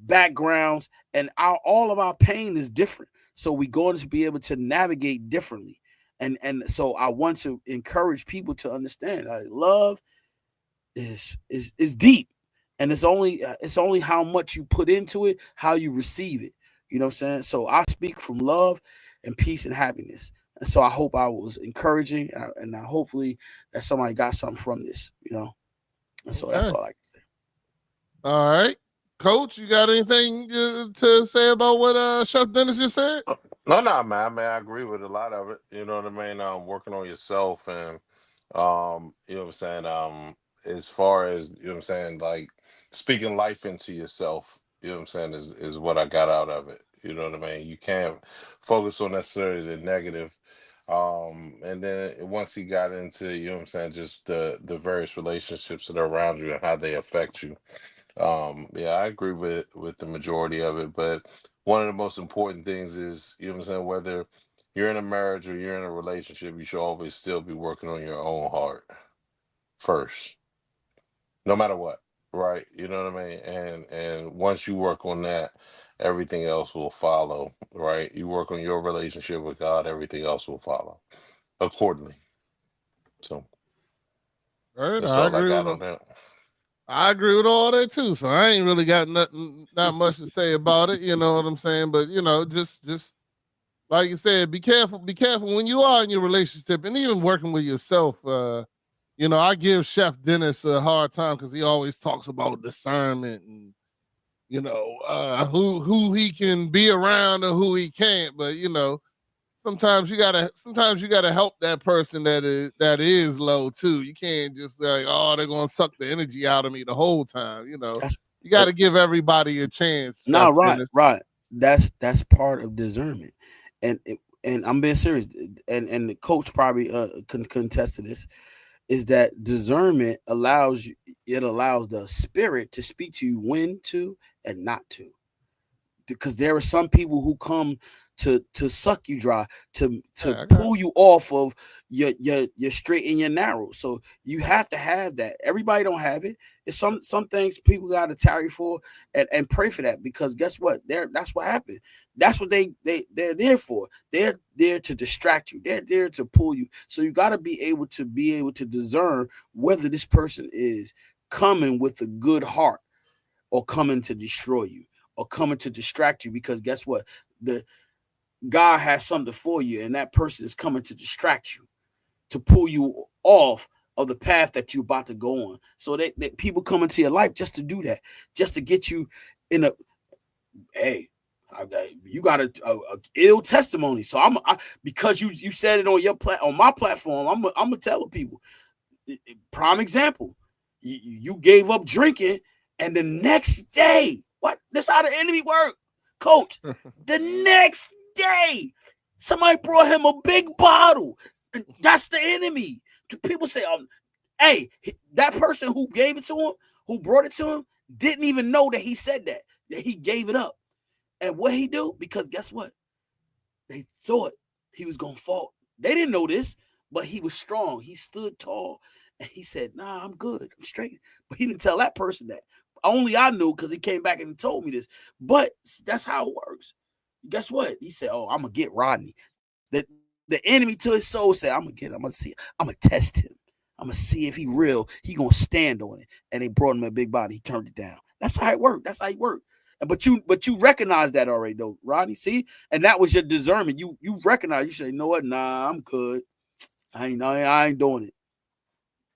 backgrounds, and all of our pain is different. So we're going to be able to navigate differently. And so I want to encourage people to understand love is deep, and it's only how much you put into it, how you receive it. You know what I'm saying? So I speak from love and peace and happiness. And so I hope I was encouraging, and hopefully that somebody got something from this. And so that's Okay. all I can say. All right. Coach, you got anything to say about what Chef Dennis just said? No, man. I mean, I agree with a lot of it. You know what I mean? Working on yourself, and you know what I'm saying. As far as you know what I'm saying, like speaking life into yourself. You know what I'm saying is what I got out of it. You know what I mean? You can't focus on necessarily the negative. And then once he got into, you know what I'm saying, just the various relationships that are around you and how they affect you. Yeah, I agree with the majority of it, but one of the most important things is, you know what I'm saying, whether you're in a marriage or you're in a relationship, you should always still be working on your own heart first, no matter what, right? You know what I mean? And once you work on that, everything else will follow, right? You work on your relationship with God, everything else will follow accordingly. So All right, that's I all I agree got with on that. I agree with all that too. So I ain't really got not much to say about it. You know what I'm saying? But just like you said, be careful when you are in your relationship and even working with yourself. You know, I give Chef Dennis a hard time because he always talks about discernment and you know who he can be around or who he can't. But you know, sometimes you gotta help that person that is low too. You can't just like, oh, they're gonna suck the energy out of me the whole time. You know, you got to give everybody a chance. No, right. That's part of discernment, and I'm being serious. And the coach probably can contest to this. Is that discernment allows you? It allows the spirit to speak to you when to and not to, because there are some people who come to suck you dry, to pull you off of your straight and your narrow. So you have to have that. Everybody don't have it. It's some things people got to tarry for and pray for that, because guess what? That's what happened. That's what they're there for. They're there to distract you. They're there to pull you. So you got to be able to discern whether this person is coming with a good heart or coming to destroy you or coming to distract you, because guess what? God has something for you, and that person is coming to distract you, to pull you off of the path that you're about to go on. So that people come into your life just to do that, just to get you in a, hey, you got a ill testimony. So because you said it on on my platform, I'm gonna tell people. Prime example, you gave up drinking, and the next day, what? That's how the enemy work, coach. The next day, somebody brought him a big bottle. That's the enemy. People say, hey, that person who gave it to him, who brought it to him, didn't even know that he said that he gave it up. And what he do? Because guess what? They thought he was gonna fall. They didn't know this, but he was strong. He stood tall, and he said, "Nah, I'm good. I'm straight." But he didn't tell that person that. Only I knew, because he came back and told me this. But that's how it works. Guess what? He said, "Oh, I'm gonna get Rodney." The enemy to his soul said, "I'm gonna get him. I'm gonna see. I'm gonna test him. I'm gonna see if he real. He gonna stand on it." And they brought him a big body. He turned it down. That's how it worked. That's how it worked. But you recognize that already, though, Rodney. See, and that was your discernment. You recognize. You say, "You know what? Nah, I'm good. I ain't doing it."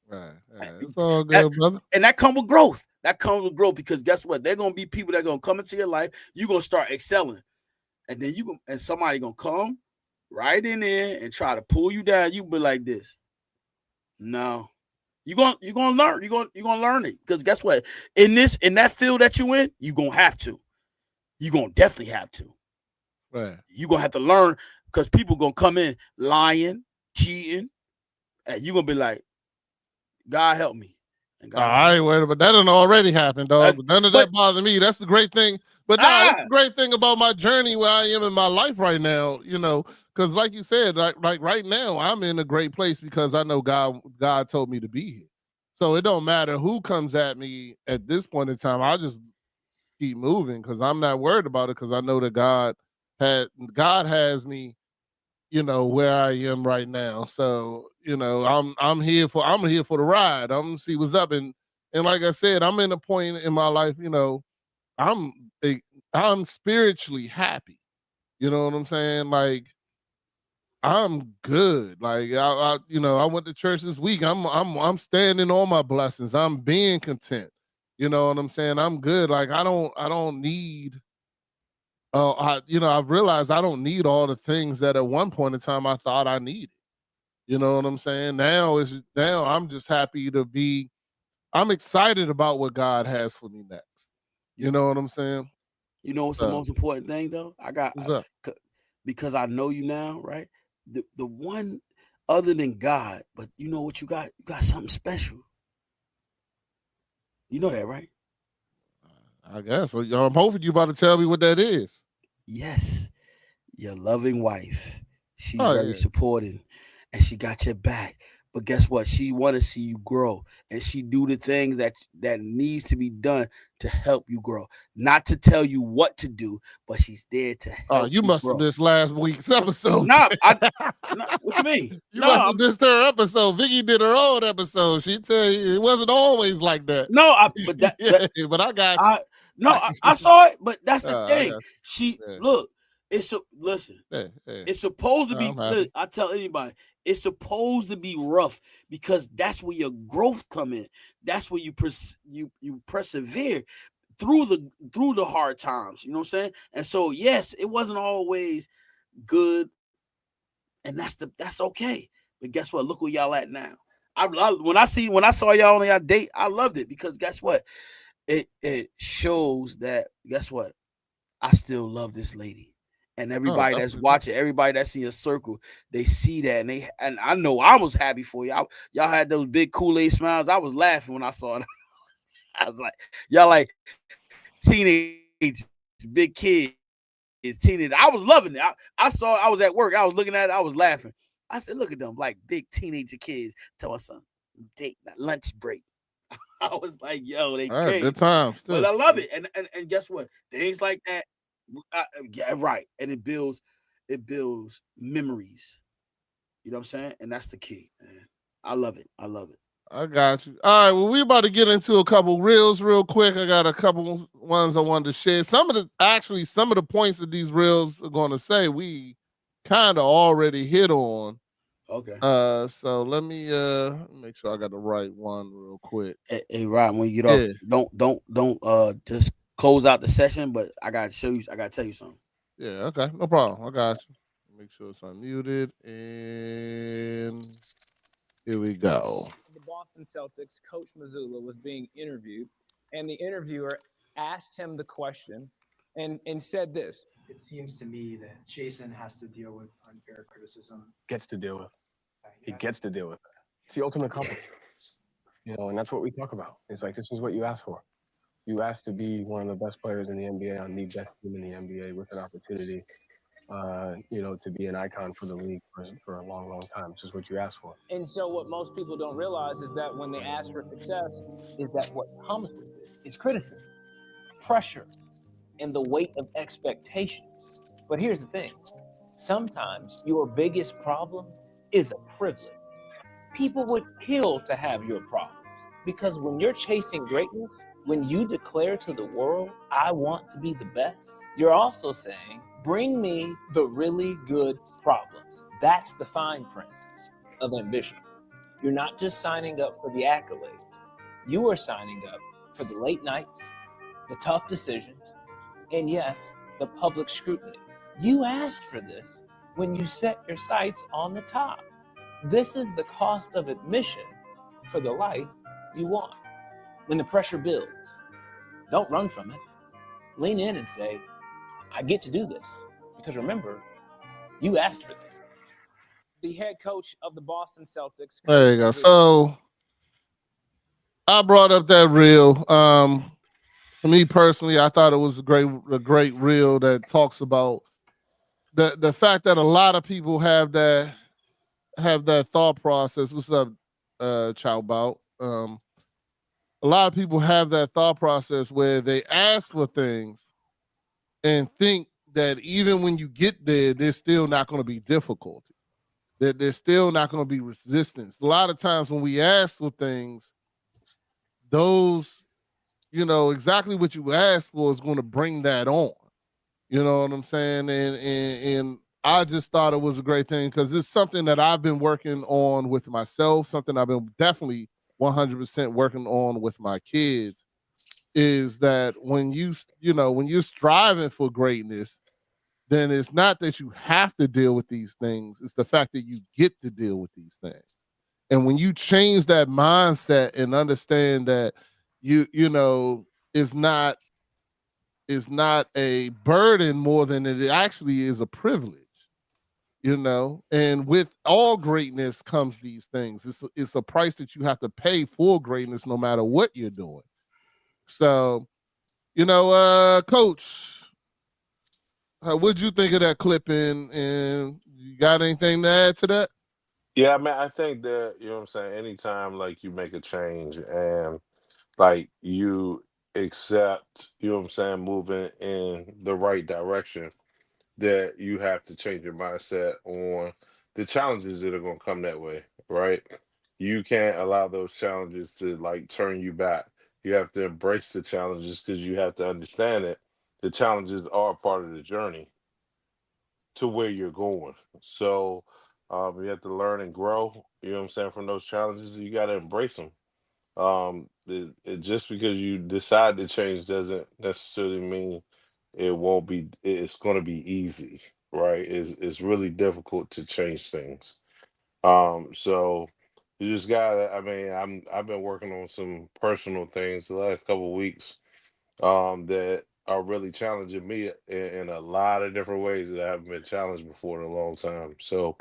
Right. It's all good, brother. And that comes with growth. That comes with growth, because guess what? They're gonna be people that are gonna come into your life. You're gonna start excelling, and then somebody gonna come right in there and try to pull you down. You be like this. No. You're gonna learn. You're gonna learn it, because guess what? In that field that you in, you're gonna have to. You're gonna definitely have to. Right. You're gonna have to learn, because people gonna come in lying, cheating, and you're gonna be like, "God help me." And God I ain't worried about that. Done already happened, dog. None of that bothers me. That's the great thing. But that's the great thing about my journey, where I am in my life right now. You know, because like you said, like right now, I'm in a great place because I know God told me to be here. So it don't matter who comes at me at this point in time. I just keep moving, because I'm not worried about it, because I know that God has me, you know, where I am right now. So, you know, I'm here for the ride. I'm gonna see what's up. And like I said, I'm in a point in my life, you know, I'm spiritually happy. You know what I'm saying? Like, I'm good. Like I you know, I went to church this week. I'm standing on my blessings. I'm being content. You know what I'm saying? I'm good. Like I don't need I've realized I don't need all the things that at one point in time I thought I needed. You know what I'm saying? Now I'm just happy to be. I'm excited about what God has for me next. You know what I'm saying? You know what's the most important thing, though? Because I know you now, right? The one other than God, but you know what you got? You got something special. You know that, right? I guess. So, I'm hoping you about to tell me what that is. Yes, your loving wife. She's very supporting, and she got your back. But guess what? She want to see you grow, and she do the things that needs to be done to help you grow. Not to tell you what to do, but she's there to help you must have missed last week's episode. What you mean? You must have missed her episode. Vicky did her own episode. She tell you it wasn't always like that. But I got I saw it, but that's the thing. Look, Listen. Hey, hey. It's supposed to be. I'm happy. I tell anybody, it's supposed to be rough because that's where your growth come in. That's where you persevere through the hard times. You know what I'm saying? And so yes, it wasn't always good, and that's okay. But guess what? Look where y'all at now. When I saw y'all on y'all date, I loved it because guess what? It shows that guess what? I still love this lady. And Oh, everybody that's definitely. watching, everybody that's in your circle, they see that, and I know I was happy for you. Y'all had those big Kool-Aid smiles. I was laughing when I saw it. I was like, y'all like teenagers, big kids, teenagers. I was loving it. I was at work. I was looking at it. I was laughing. I said, look at them, like big teenager kids. Tell us something. Date lunch break. I was like, yo, they All right, good crazy. times But too. I love it. And guess what? Things like that, yeah, right. And it builds memories. You know what I'm saying? And that's the key, man. I love it. I love it. I got you. All right, well, we about to get into a couple reels real quick. I got a couple ones I wanted to share. Some of the points that these reels are going to say, we kind of already hit on. Okay. So let me make sure I got the right one real quick. Hey, Rod, when you get off, Yeah, don't just close out the session, but I gotta show you, I gotta tell you something. yeah, okay, no problem. I got you. Make sure it's unmuted, and here we go. The Boston Celtics, Coach Mazzulla was being interviewed, and the interviewer asked him the question and said this. It seems to me that Jason has to deal with unfair criticism. Gets to deal with. He gets to deal with it. It's the ultimate compliment. And that's what we talk about. It's like, this is what you asked for. You asked to be one of the best players in the NBA on the best team in the NBA with an opportunity, to be an icon for the league for a long, long time. This is what you asked for. And so what most people don't realize is that when they ask for success, is that what comes with it is criticism, pressure, and the weight of expectations. But here's the thing. Sometimes your biggest problem is a privilege. People would kill to have your problems because when you're chasing greatness, when you declare to the world, I want to be the best, you're also saying, bring me the really good problems. That's the fine print of ambition. You're not just signing up for the accolades. You are signing up for the late nights, the tough decisions, and yes, the public scrutiny. You asked for this when you set your sights on the top. This is the cost of admission for the life you want. When the pressure builds, don't run from it. Lean in and say, I get to do this. Because remember, you asked for this. The head coach of the Boston Celtics. There you go. So I brought up that reel. For me personally, I thought it was a great reel that talks about the fact that a lot of people have that thought process. What's up, Chow Bout? A lot of people have that thought process where they ask for things and think that even when you get there, there's still not going to be difficulty. That there's still not going to be resistance. A lot of times when we ask for things, those, exactly what you asked for is going to bring that on. You know what I'm saying? And I just thought it was a great thing because it's something that I've been working on with myself, something I've been definitely 100% working on with my kids, is that when when you're striving for greatness, then it's not that you have to deal with these things. It's the fact that you get to deal with these things. And when you change that mindset and understand that it's not a burden more than it actually is a privilege, and with all greatness comes these things. It's a price that you have to pay for greatness no matter what you're doing. So, Coach, what'd you think of that clip, and you got anything to add to that? Yeah, I mean, I think that, you know what I'm saying, anytime like you make a change and like you accept, you know what I'm saying, moving in the right direction, that you have to change your mindset on the challenges that are going to come that way, right? You can't allow those challenges to like turn you back. You have to embrace the challenges because you have to understand that the challenges are part of the journey. to where you're going. So you have to learn and grow. You know what I'm saying, from those challenges. You got to embrace them. Just because you decide to change doesn't necessarily mean it won't be. It's going to be easy, right? It's really difficult to change things. So you just gotta. I mean, I've been working on some personal things the last couple of weeks that are really challenging me in a lot of different ways that I haven't been challenged before in a long time. So,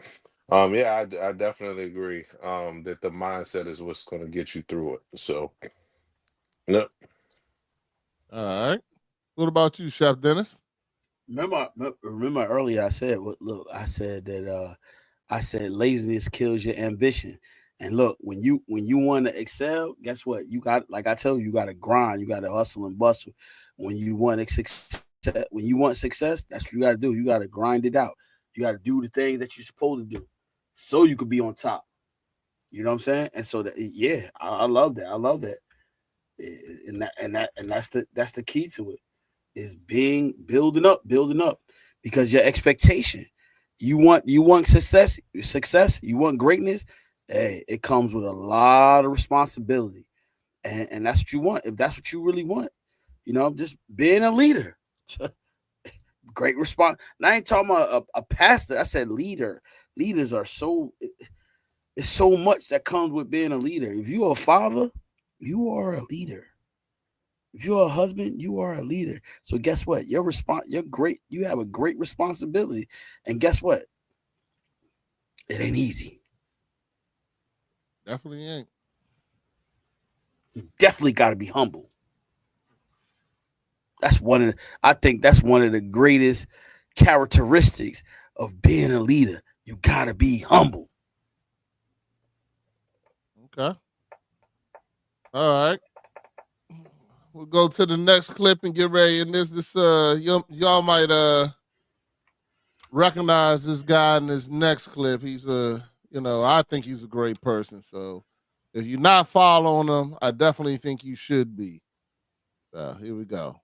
yeah, I definitely agree that the mindset is what's going to get you through it. So, no, All right. What about you, Chef Dennis? Remember earlier I said what? Look, I said that I said laziness kills your ambition. And look, when you want to excel, guess what? You got, like I told you, you got to grind, you got to hustle and bustle. When you want success, that's what you got to do. You got to grind it out. You got to do the things that you're supposed to do, so you could be on top. You know what I'm saying? And so that, yeah, I love that. I love that. And that's the key to it, is building up, because your expectation, you want success, you want greatness. Hey, it comes with a lot of responsibility, and that's what you want. If that's what you really want, just being a leader, great response. And I ain't talking about a pastor. I said leader. Leaders are it's so much that comes with being a leader. If you're a father, you are a leader. If you're a husband, you are a leader. So guess what? You're great. You have a great responsibility. And guess what? It ain't easy. Definitely ain't. You definitely got to be humble. I think that's one of the greatest characteristics of being a leader. You got to be humble. Okay. All right. We'll go to the next clip and get ready. And y'all might recognize this guy in this next clip. He's I think he's a great person. So if you're not following him, I definitely think you should be. So here we go.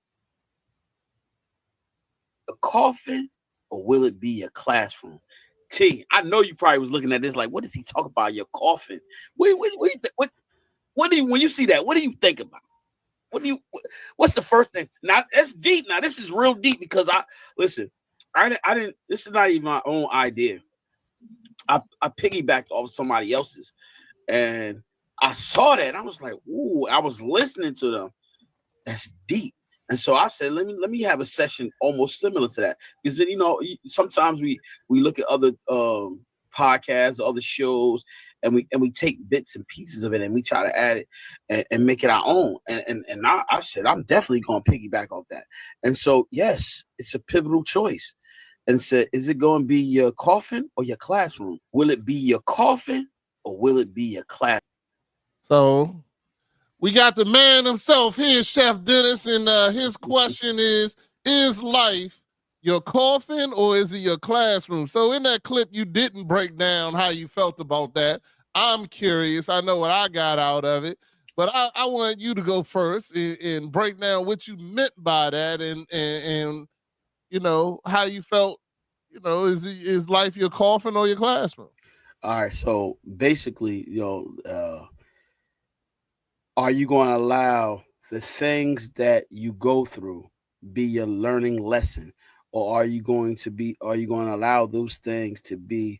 A coffin, or will it be a classroom? T, I know you probably was looking at this like, what does he talk about? Your coffin? What do you, when you see that? What do you think about? What's the first thing? Now that's deep. Now this is real deep, because I didn't. This is not even my own idea. I piggybacked off somebody else's, and I saw that. And I was like, ooh. I was listening to them. That's deep. And so I said, let me have a session almost similar to that, because sometimes we look at other podcasts, other shows, and we take bits and pieces of it and we try to add it and make it our own. And I said, I'm definitely going to piggyback off that. And so yes, it's a pivotal choice. And said, is it going to be your coffin or your classroom? Will it be your coffin or will it be your class? So we got the man himself here, Chef Dennis, and his question is life your coffin or is it your classroom? So in that clip, you didn't break down how you felt about that. I'm curious. I know what I got out of it, but I want you to go first and break down what you meant by that, and how you felt. Is life your coffin or your classroom? All right. So basically, are you going to allow the things that you go through be your learning lesson, or are you going to allow those things to be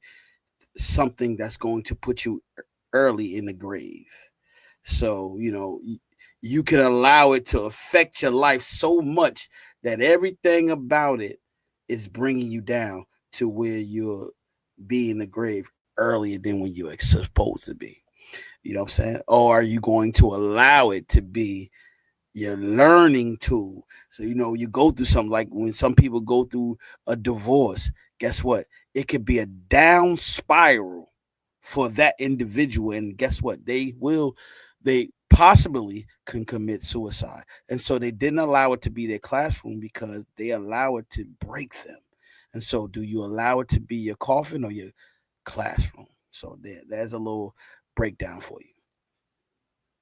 something that's going to put you early in the grave? So you can allow it to affect your life so much that everything about it is bringing you down to where you'll be in the grave earlier than when you're supposed to be. You know what I'm saying? Or are you going to allow it to be your learning tool? So, you go through something, like when some people go through a divorce, guess what? It could be a down spiral for that individual. And guess what? They possibly can commit suicide. And so they didn't allow it to be their classroom because they allow it to break them. And so do you allow it to be your coffin or your classroom? So there's a little breakdown for you.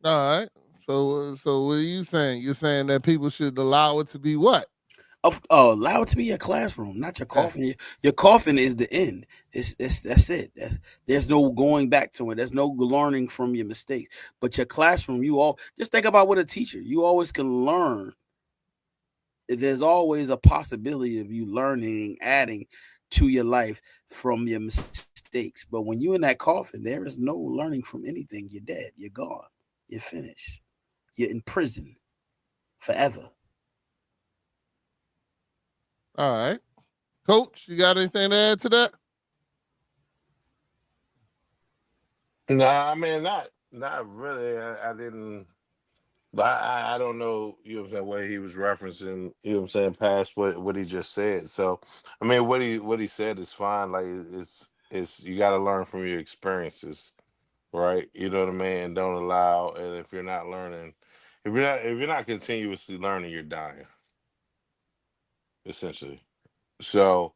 All right. So what are you saying? You're saying that people should allow it to be what? Allow it to be your classroom, not your coffin. Your coffin is the end. That's it. There's no going back to it. There's no learning from your mistakes. But your classroom, just think about what a teacher. You always can learn. There's always a possibility of you learning, adding to your life from your mistakes. But when you're in that coffin, there is no learning from anything. You're dead. You're gone. You're finished. You're in prison forever. All right. Coach, you got anything to add to that? Nah, I mean, not really. I didn't. But I don't know, you know what I'm saying, what he was referencing, you know what I'm saying, past what he just said. So I mean what he said is fine. Like it's you gotta learn from your experiences, right? You know what I mean? And don't allow, and if you're not learning, if you're not continuously learning, you're dying, essentially. So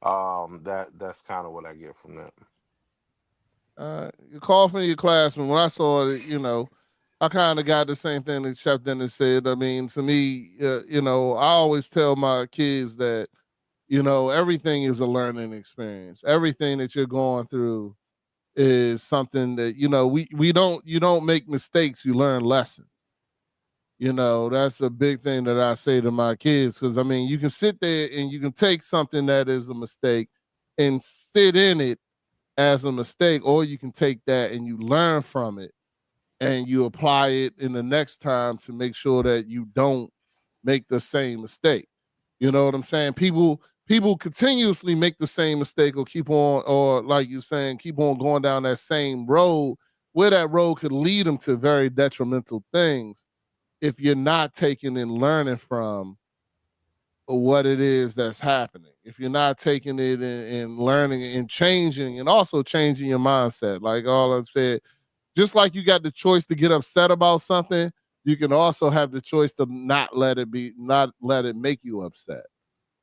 that's kind of what I get from that. You call from your classroom. When I saw it, I kind of got the same thing that Chef Dennis said. I mean, to me, I always tell my kids that, everything is a learning experience. Everything that you're going through is something that, you don't make mistakes, you learn lessons. That's a big thing that I say to my kids. Cause I mean, you can sit there and you can take something that is a mistake and sit in it as a mistake, or you can take that and you learn from it and you apply it in the next time to make sure that you don't make the same mistake. You know what I'm saying? People continuously make the same mistake or keep on, or like you're saying, keep on going down that same road where that road could lead them to very detrimental things if you're not taking and learning from what it is that's happening. If you're not taking it and learning and changing, and also changing your mindset, like all I said, just like you got the choice to get upset about something, you can also have the choice to not let it make you upset.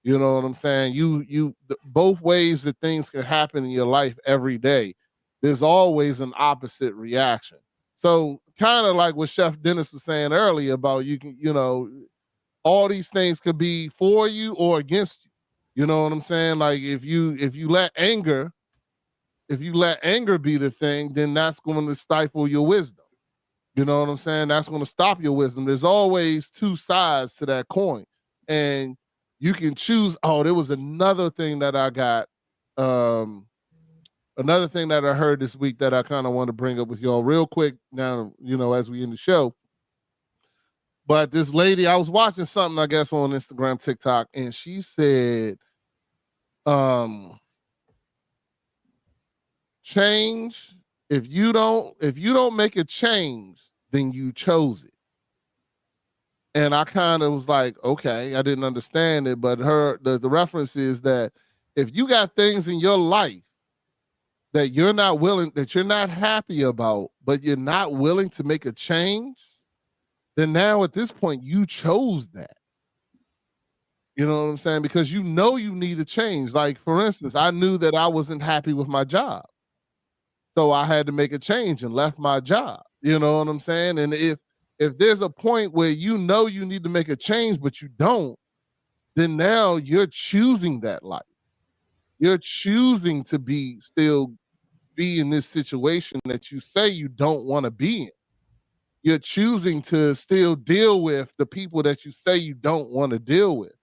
You know what I'm saying? Both ways that things can happen in your life every day. There's always an opposite reaction. So kind of like what Chef Dennis was saying earlier about all these things could be for you or against you. You know what I'm saying? Like if you let anger be the thing, then that's going to stifle your wisdom. You know what I'm saying? That's going to stop your wisdom. There's always two sides to that coin. And you can choose. Oh, there was another thing that I got. Another thing that I heard this week that I kind of want to bring up with y'all real quick now, as we end the show. But this lady, I was watching something, I guess, on Instagram, TikTok, and she said, change, if you don't make a change, then you chose it. And I kind of was like, okay, I didn't understand it, but the reference is that if you got things in your life that you're not happy about, but you're not willing to make a change, then now at this point you chose that. You know what I'm saying? Because you need a change. Like, for instance, I knew that I wasn't happy with my job. So I had to make a change and left my job. You know what I'm saying? And if there's a point where you need to make a change, but you don't, then now you're choosing that life. You're choosing to still be in this situation that you say you don't want to be in. You're choosing to still deal with the people that you say you don't want to deal with.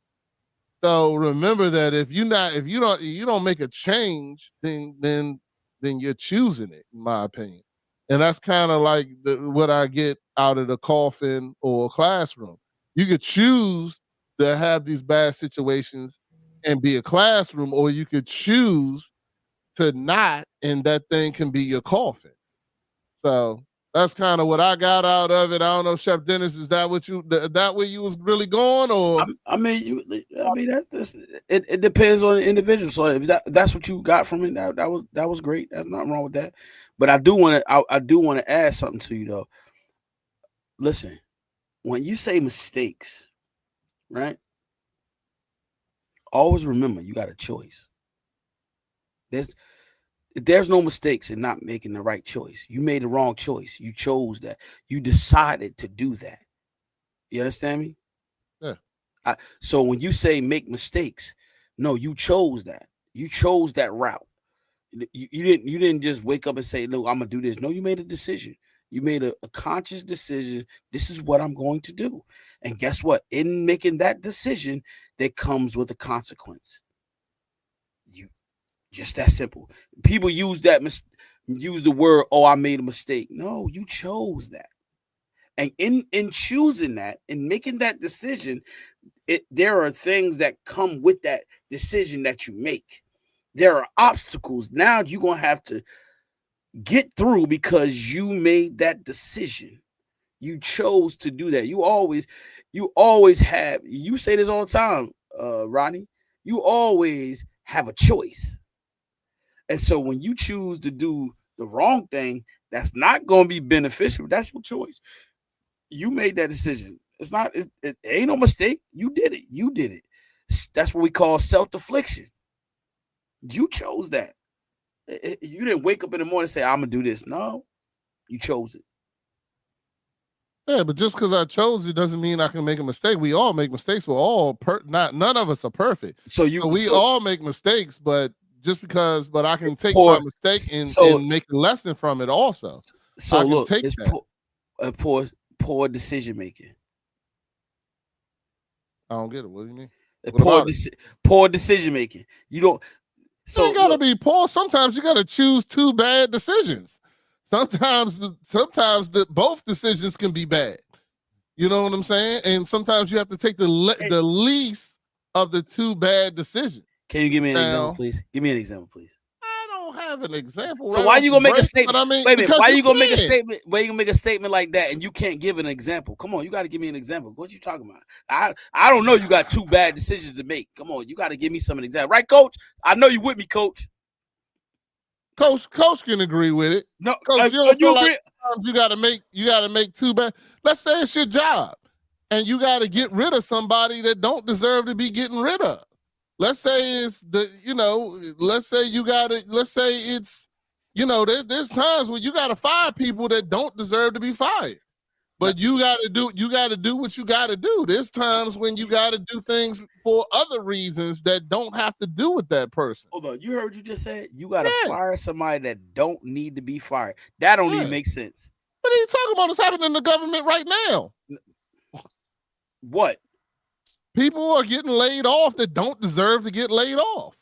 So remember that if you don't make a change, then you're choosing it, in my opinion. And that's kind of like what I get out of the coffin or classroom. You could choose to have these bad situations and be a classroom, or you could choose to not, and that thing can be your coffin. So that's kind of what I got out of it. I don't know, Chef Dennis, is that what that way you was really going, or? It depends on the individual. So if that's what you got from it, that was great. There's nothing wrong with that. But I do want to add something to you though. Listen, when you say mistakes, right? Always remember you got a choice. There's no mistakes in not making the right choice. You made the wrong choice. You chose that. You decided to do that. You understand me? Yeah. So when you say make mistakes, no, you chose that. You chose that route. You didn't just wake up and say, no, I'm gonna do this. No, you made a decision. You made a conscious decision. This is what I'm going to do. And guess what? In making that decision, that comes with a consequence. You just that simple. People use the word, oh, I made a mistake. No, you chose that. And in choosing that, in making that decision, there are things that come with that decision that you make. There are obstacles. Now you're going to have to get through because you made that decision. You chose to do that. You always have, you say this all the time, Rodney, you always have a choice. And so when you choose to do the wrong thing, that's not going to be beneficial. That's your choice. You made that decision. It's not, it ain't no mistake. You did it. You did it. That's what we call self-affliction. You chose that. You didn't wake up in the morning and say, I'm going to do this. No, you chose it. Yeah, but just because I chose it doesn't mean I can make a mistake. We all make mistakes. We're all none of us are perfect. So we all make mistakes, but I can take my mistake and make a lesson from it also. So look, it's poor decision making. I don't get it. What do you mean? Poor decision making. You don't. So you gotta be poor. Sometimes you gotta choose two bad decisions. Sometimes both decisions can be bad. You know what I'm saying? And sometimes you have to take the least of the two bad decisions. Can you give me an example, please? Give me an example, please. I don't have an example. So why you gonna make a statement? Wait a minute. Why you gonna make a statement? Why you gonna make a statement like that and you can't give an example? Come on, you got to give me an example. What you talking about? I don't know. You got two bad decisions to make. Come on, you got to give me some example, right, Coach? I know you with me, Coach. Coach can agree with it. No, Coach, you don't feel like you got to make two bad. Let's say it's your job, and you got to get rid of somebody that don't deserve to be getting rid of. Let's say it's let's say it's, there's times when you got to fire people that don't deserve to be fired, but you got to do what you got to do. There's times when you got to do things for other reasons that don't have to do with that person. Hold on, you heard what you just said? You got to fire somebody that don't need to be fired. That don't even make sense. What are you talking about? It's happening in the government right now. What? People are getting laid off that don't deserve to get laid off.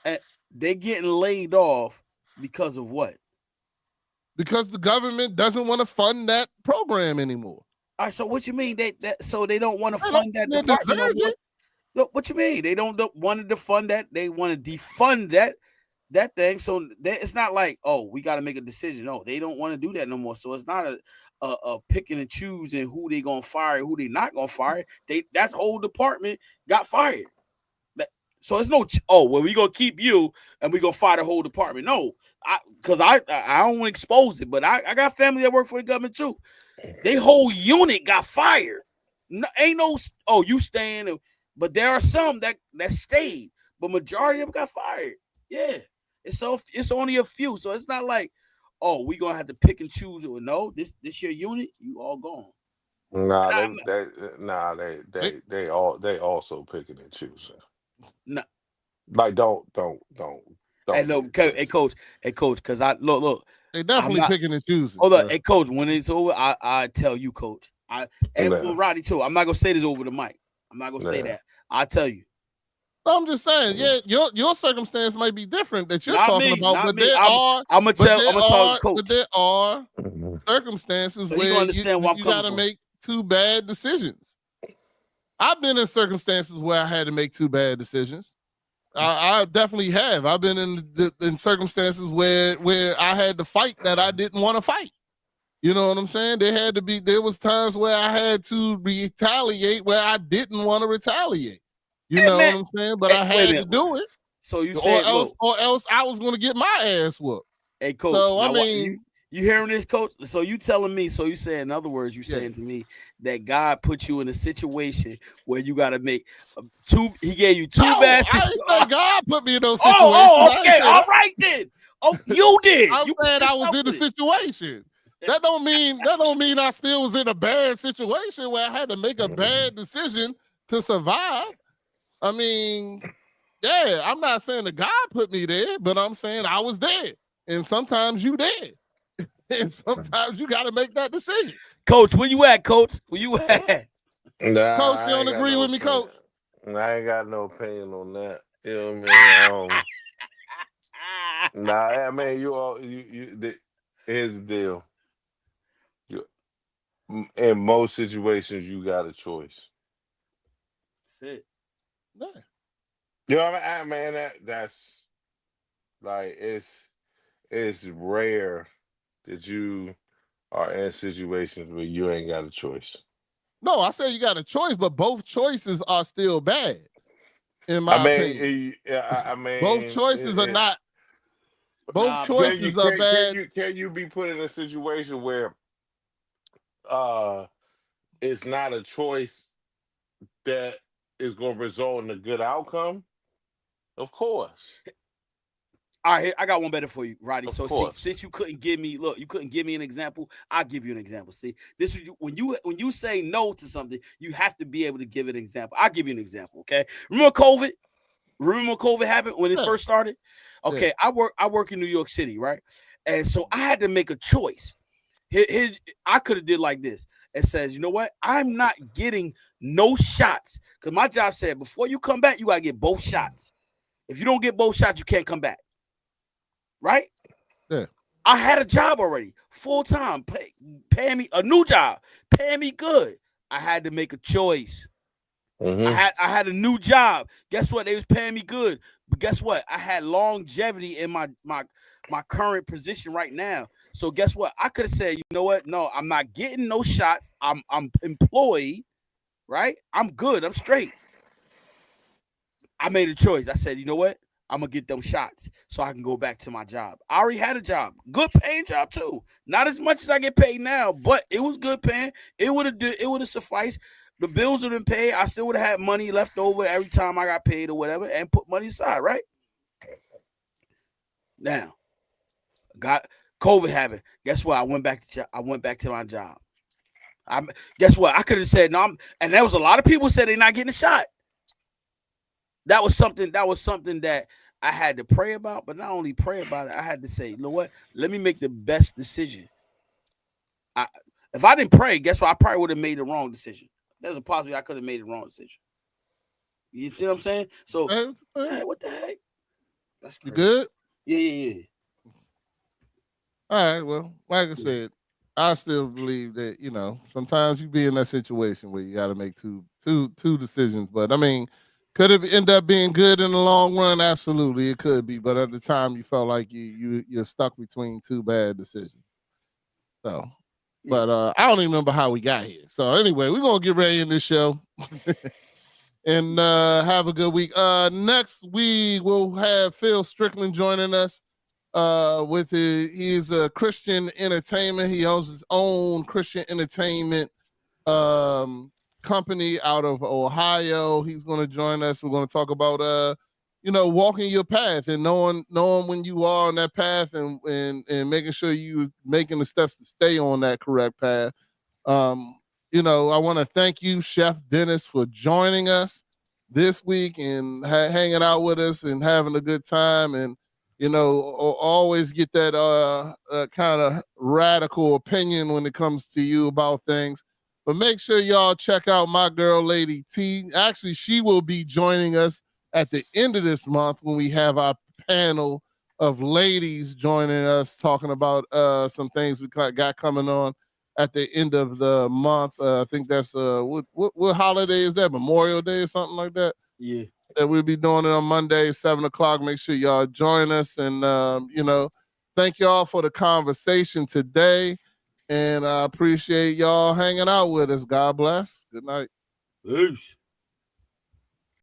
And they're getting laid off because of what? Because the government doesn't want to fund that program anymore. All right, so what you mean? So they don't want to fund that department? No, what you mean? They don't want to fund that. They want to defund that thing. So it's not like, oh, we got to make a decision. No, they don't want to do that no more. So it's not a picking and choosing who they gonna fire, who they not gonna fire. That whole department got fired. So it's no, we gonna keep you and we gonna fire the whole department. No, because I don't want to expose it, but I got family that work for the government too. They whole unit got fired. No, ain't no, you staying, but there are some that stayed, but majority of them got fired. Yeah, it's only a few, so it's not like, oh, we gonna have to pick and choose. Or no, this your unit, you all gone. They also picking and choosing. No, like don't. Hey, look, hey, coach, because I look. They definitely picking and choosing. Hold on, hey, coach. When it's over, I tell you, coach. And Roddy too. I'm not gonna say this over the mic. I'm not gonna say that. I tell you. I'm just saying, your circumstance might be different that you're talking about, but there are. I'm gonna talk, coach. But there are circumstances where you got to make two bad decisions. I've been in circumstances where I had to make two bad decisions. I definitely have. I've been in circumstances where I had to fight that I didn't want to fight. You know what I'm saying? There was times where I had to retaliate where I didn't want to retaliate. You know what I'm saying? But I had to do it. So you said, or else I was going to get my ass whooped. Hey, coach. So I mean, you hearing this, coach? So you telling me? So you say, in other words, you saying to me that God put you in a situation where you got to make two. He gave you two bad situations. I didn't say God put me in those situations. Okay, all right then. Oh, you did. I'm saying I was in a situation. That don't mean I still was in a bad situation where I had to make a bad decision to survive. I mean, yeah, I'm not saying the God put me there, but I'm saying I was there. And sometimes you there. And sometimes you got to make that decision. Coach, where you at, Coach? Where you at? Nah, Coach, you I don't ain't got agree no with me, opinion. Coach? I ain't got no opinion on that. You know what I mean? Nah, I mean, here's the deal. In most situations, you got a choice. That's it. Yeah. You know what I mean? That's like it's rare that you are in situations where you ain't got a choice. No, I say you got a choice, but both choices are still bad, in my opinion. I mean, both choices are not. Both Nah, bro. choices are bad. Can you be put in a situation where it's not a choice that is going to result in a good outcome? Of course. All right, I got one better for you, Roddy. Of So course. see, since you couldn't give me an example, I'll give you an example. See, this is when you say no to something, you have to be able to give an example. I'll give you an example, okay? Remember COVID? Remember when COVID happened when it first started? Okay, I work in New York City, right? And so I had to make a choice. I could have did like this. It says, you know what? I'm not getting no shots because my job said before you come back, you gotta get both shots. If you don't get both shots, you can't come back. Right? Yeah. I had a job already, full time, paying me a new job, paying me good. I had to make a choice. I had a new job. Guess what? They was paying me good, but guess what? I had longevity in my current position right now. So guess what? I could have said, you know what? No, I'm not getting no shots. I'm employed, right? I'm good. I'm straight. I made a choice. I said, you know what? I'm gonna get them shots so I can go back to my job. I already had a job, good paying job too. Not as much as I get paid now, but it was good paying. It would have sufficed. The bills would have been paid. I still would have had money left over every time I got paid or whatever, and put money aside. Right now, got COVID happened. Guess what? I went back to my job. Guess what? I could have said no, and there was a lot of people said they're not getting a shot. That was something that I had to pray about, but not only pray about it, I had to say, you know what? Let me make the best decision. If I didn't pray, guess what? I probably would have made the wrong decision. There's a possibility I could have made the wrong decision. You see what I'm saying? So, hey, what the heck? That's crazy. You good? Yeah. All right. Well, like I said, I still believe that, you know, sometimes you be in that situation where you got to make two decisions. But I mean, could it end up being good in the long run? Absolutely, it could be. But at the time, you felt like you're stuck between two bad decisions. So, but I don't even remember how we got here. So anyway, we're gonna get ready in this show and have a good week. Next week we'll have Phil Strickland joining us. He's a Christian entertainment. He owns his own Christian entertainment company out of Ohio. He's going to join us. We're going to talk about walking your path and knowing when you are on that path and making sure you making the steps to stay on that correct path. I want to thank you, Chef Dennis, for joining us this week and hanging out with us and having a good time. And always get that kind of radical opinion when it comes to you about things. But make sure y'all check out my girl, Lady T. Actually, she will be joining us at the end of this month when we have our panel of ladies joining us, talking about some things we got coming on at the end of the month. I think that's what holiday is that? Memorial Day or something like that? Yeah. That we'll be doing it on Monday, 7:00. Make sure y'all join us. And, thank y'all for the conversation today. And I appreciate y'all hanging out with us. God bless. Good night. Peace.